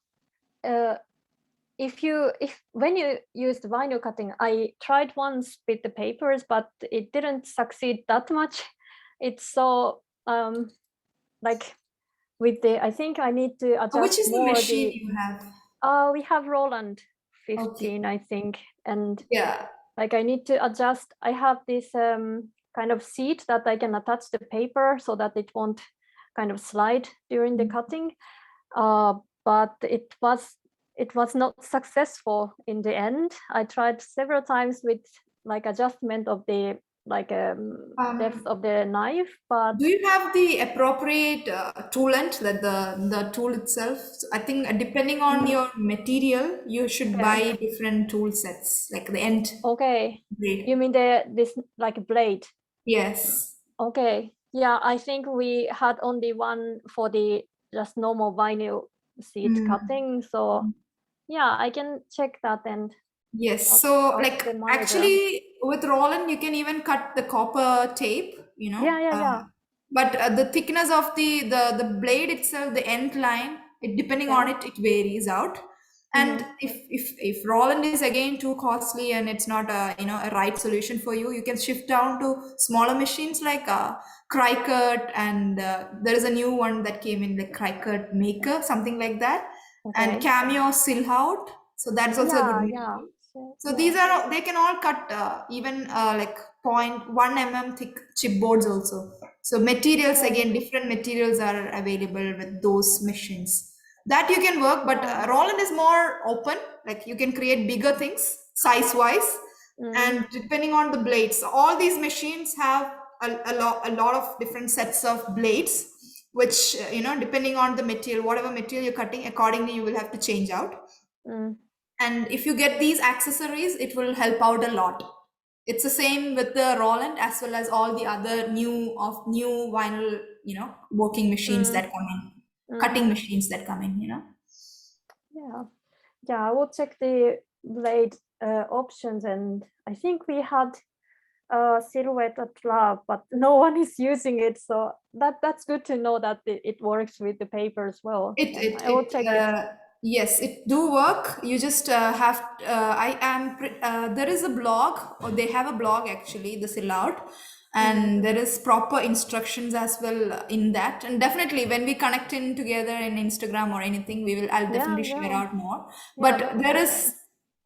when you used vinyl cutting, I tried once with the papers, but it didn't succeed that much. It's so like with the, I think I need to adjust Which is the more machine you have? we have Roland 15, Okay. I think, and Yeah. like I need to adjust. I have this kind of seat that I can attach the paper so that it won't kind of slide during the cutting. But it was not successful in the end. I tried several times with like adjustment of the like depth of the knife, but Do you have the appropriate tool length, that the tool itself? So I think depending on your material, you should okay. buy different tool sets, like the end Okay, blade. you mean this like blade? Yes. Okay, yeah, I think we had only one for the just normal vinyl seat cutting. So yeah, I can check that and Yes. So ask like the manager. actually with Roland, you can even cut the copper tape, Yeah. but the thickness of the blade itself, the end line, depending on it, it varies out. And if Roland is again too costly and it's not a right solution for you, you can shift down to smaller machines like Cricut, and there is a new one that came in, like Cricut Maker, something like that, and Cameo Silhout. So that's also a good machine. So these they can all cut even like 0.1 mm thick chipboards also. So materials, again, different materials are available with those machines. That you can work, but Roland is more open. Like you can create bigger things size wise, and depending on the blades. So all these machines have a lot of different sets of blades, which depending on the material, whatever material you're cutting, accordingly you will have to change out. And if you get these accessories, it will help out a lot. It's the same with the Roland as well as all the other new vinyl, working machines that come in, cutting machines that come in. Yeah, I will check the blade options, and I think we had a silhouette at lab, but no one is using it. So that's good to know that it works with the paper as well. I will check it. Yes, it do work. You just have, there is a blog, or they have a blog actually, the Sillout, and there is proper instructions as well in that. And definitely when we connect in together in Instagram or anything, I'll definitely share out more. Yeah, But that would there be is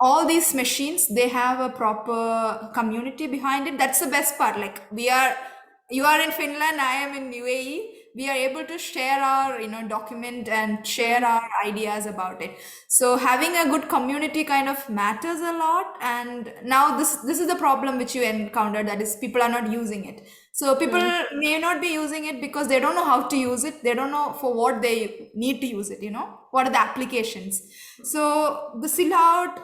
all these machines, they have a proper community behind it. That's the best part. Like you are in Finland, I am in UAE. We are able to share our, document and share our ideas about it. So having a good community kind of matters a lot. And now this is the problem which you encounter, that is people are not using it. So people may not be using it because they don't know how to use it. They don't know for what they need to use it, what are the applications. So the Sillout,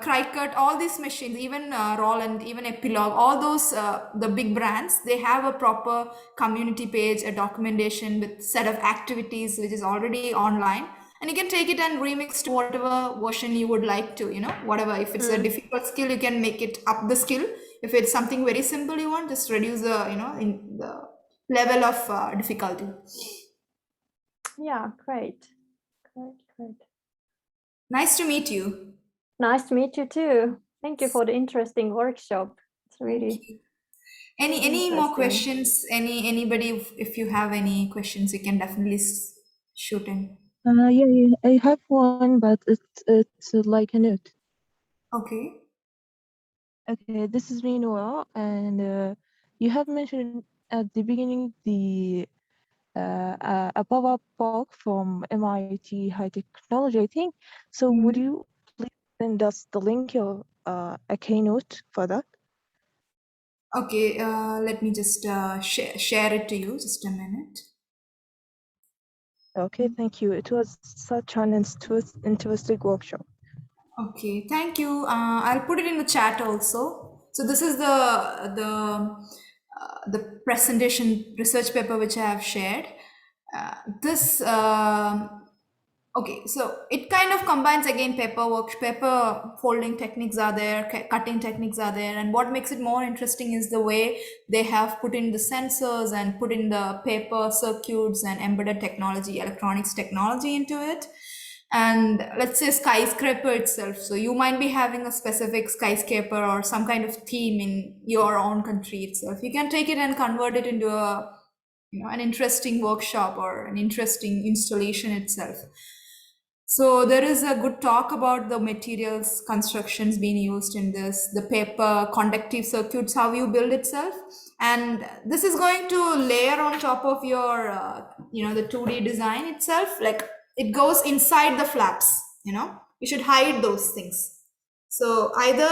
Cricut, all these machines, even Roland, even Epilogue, all those, the big brands, they have a proper community page, a documentation with set of activities, which is already online. And you can take it and remix to whatever version you would like to, whatever. If it's a difficult skill, you can make it up the skill. If it's something very simple you want, just reduce the, in the level of difficulty. Yeah, great. Great. Nice to meet you. Nice to meet you too. Thank you for the interesting workshop. It's really Any more questions? Anybody? If you have any questions, you can definitely shoot in. Yeah, I have one, but it's like a note. Okay. Okay, this is me, Noah, and you have mentioned at the beginning a pop-up book from MIT High Technology, I think. So would you please send us the link or a keynote for that? Okay, let me just share it to you. Just a minute. Okay, thank you. It was such an interesting workshop. Okay, thank you. I'll put it in the chat also. So this is the presentation research paper which I have shared. This Okay, so it kind of combines again paper folding techniques are there, cutting techniques are there, and what makes it more interesting is the way they have put in the sensors and put in the paper circuits and embedded technology, electronics technology into it. And let's say skyscraper itself. So you might be having a specific skyscraper or some kind of theme in your own country itself. You can take it and convert it into an interesting workshop or an interesting installation itself. So there is a good talk about the materials constructions being used in this, the paper conductive circuits, how you build itself. And this is going to layer on top of your, the 2D design itself. Like it goes inside the flaps, you should hide those things. So either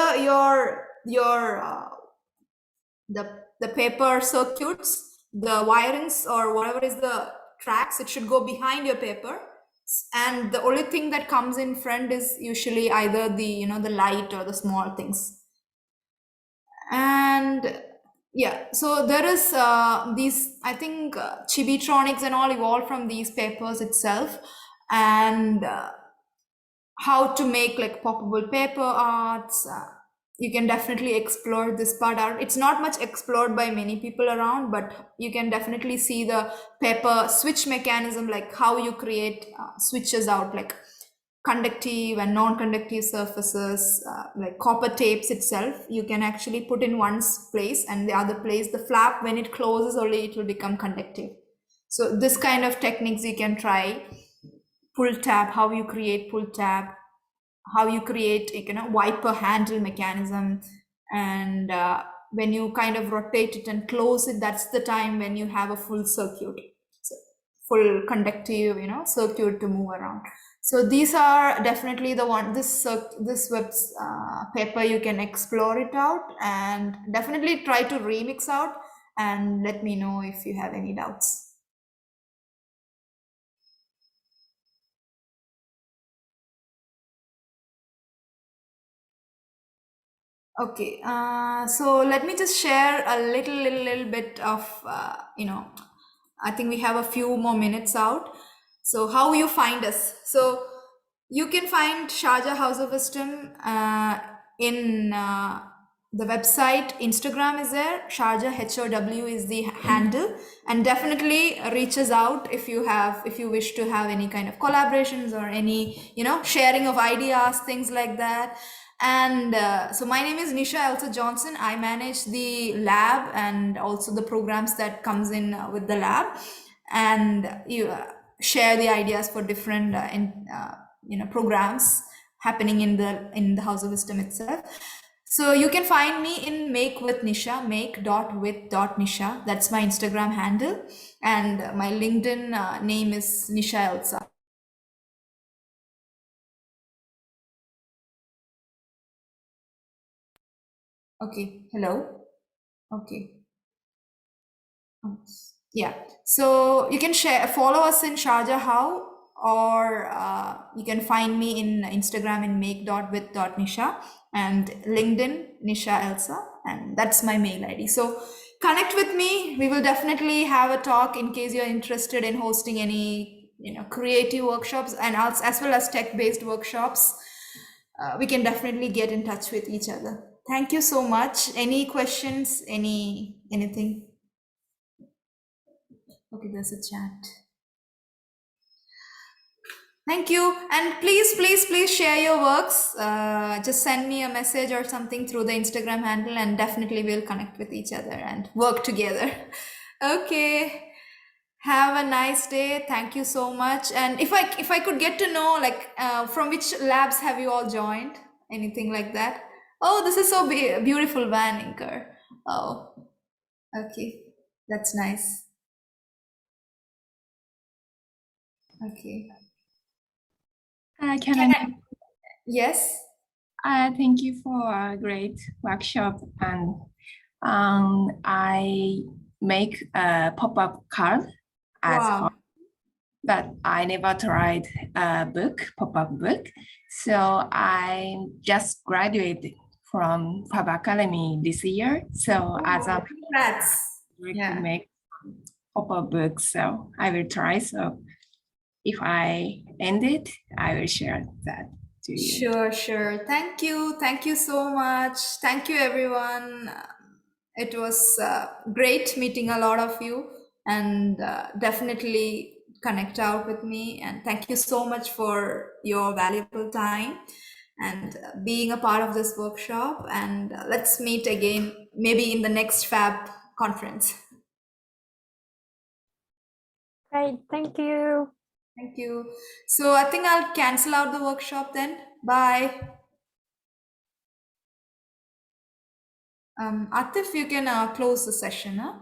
the paper circuits, the wirings or whatever is the tracks, it should go behind your paper. And the only thing that comes in front is usually either the the light or the small things. And yeah, so there is these, I think Chibitronics and all evolved from these papers itself. And how to make like poppable paper arts, you can definitely explore this part out. It's not much explored by many people around, but you can definitely see the paper switch mechanism, like how you create switches out, like conductive and non-conductive surfaces, like copper tapes itself. You can actually put in one place, and the other place, the flap, when it closes only it will become conductive. So this kind of techniques you can try. Pull tab, how you create pull tab, how you create a wiper handle mechanism. And when you kind of rotate it and close it, that's the time when you have a full circuit, so full conductive circuit to move around. So these are definitely the one, this web's paper, you can explore it out and definitely try to remix out, and let me know if you have any doubts. Okay, so let me just share a little bit of, I think we have a few more minutes out. So how you find us? So You can find Sharjah House of Wisdom in the website. Instagram is there. Sharjah HOW is the handle, and definitely reach us out if you wish to have any kind of collaborations or any sharing of ideas, things like that. And so my name is Nisha Elsa Johnson. I manage the lab and also the programs that comes in with the lab, and you share the ideas for different programs happening in the House of Wisdom itself. So you can find me in Make with Nisha, make.with.nisha. That's my Instagram handle, and my LinkedIn name is Nisha Elsa. Okay, hello. Okay. Yeah, so you can follow us in Sharjah How, or you can find me in Instagram in make.with.nisha, and LinkedIn Nisha Elsa, and that's my mail ID. So connect with me. We will definitely have a talk in case you're interested in hosting any creative workshops, and as well as tech-based workshops. We can definitely get in touch with each other. Thank you so much. Any questions? Anything? Okay, there's a chat. Thank you. And please share your works. Just send me a message or something through the Instagram handle, and definitely we'll connect with each other and work together. Okay. Have a nice day. Thank you so much. And if I could get to know, like, from which labs have you all joined? Anything like that? Oh, this is so beautiful, Van Inker. Oh, okay. That's nice. Okay. Yes. Thank you for a great workshop, and I make a pop-up card as Wow. well, but I never tried a pop-up book. So I just graduated from Fab Academy this year. So as a Congrats. Yeah. to make pop-up books, so I will try. So if I end it, I will share that to you. Sure. Thank you so much. Thank you, everyone. It was great meeting a lot of you, and definitely connect out with me. And thank you so much for your valuable time and being a part of this workshop. And let's meet again, maybe in the next Fab conference. Great, thank you. Thank you. So I think I'll cancel out the workshop then. Bye. Atif, you can close the session, huh?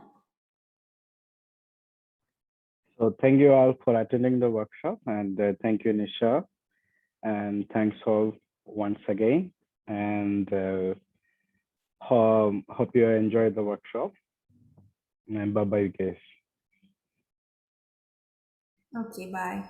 So thank you all for attending the workshop, and thank you, Nisha, and thanks all once again. And hope you enjoyed the workshop. And bye-bye, guys. Okay, bye.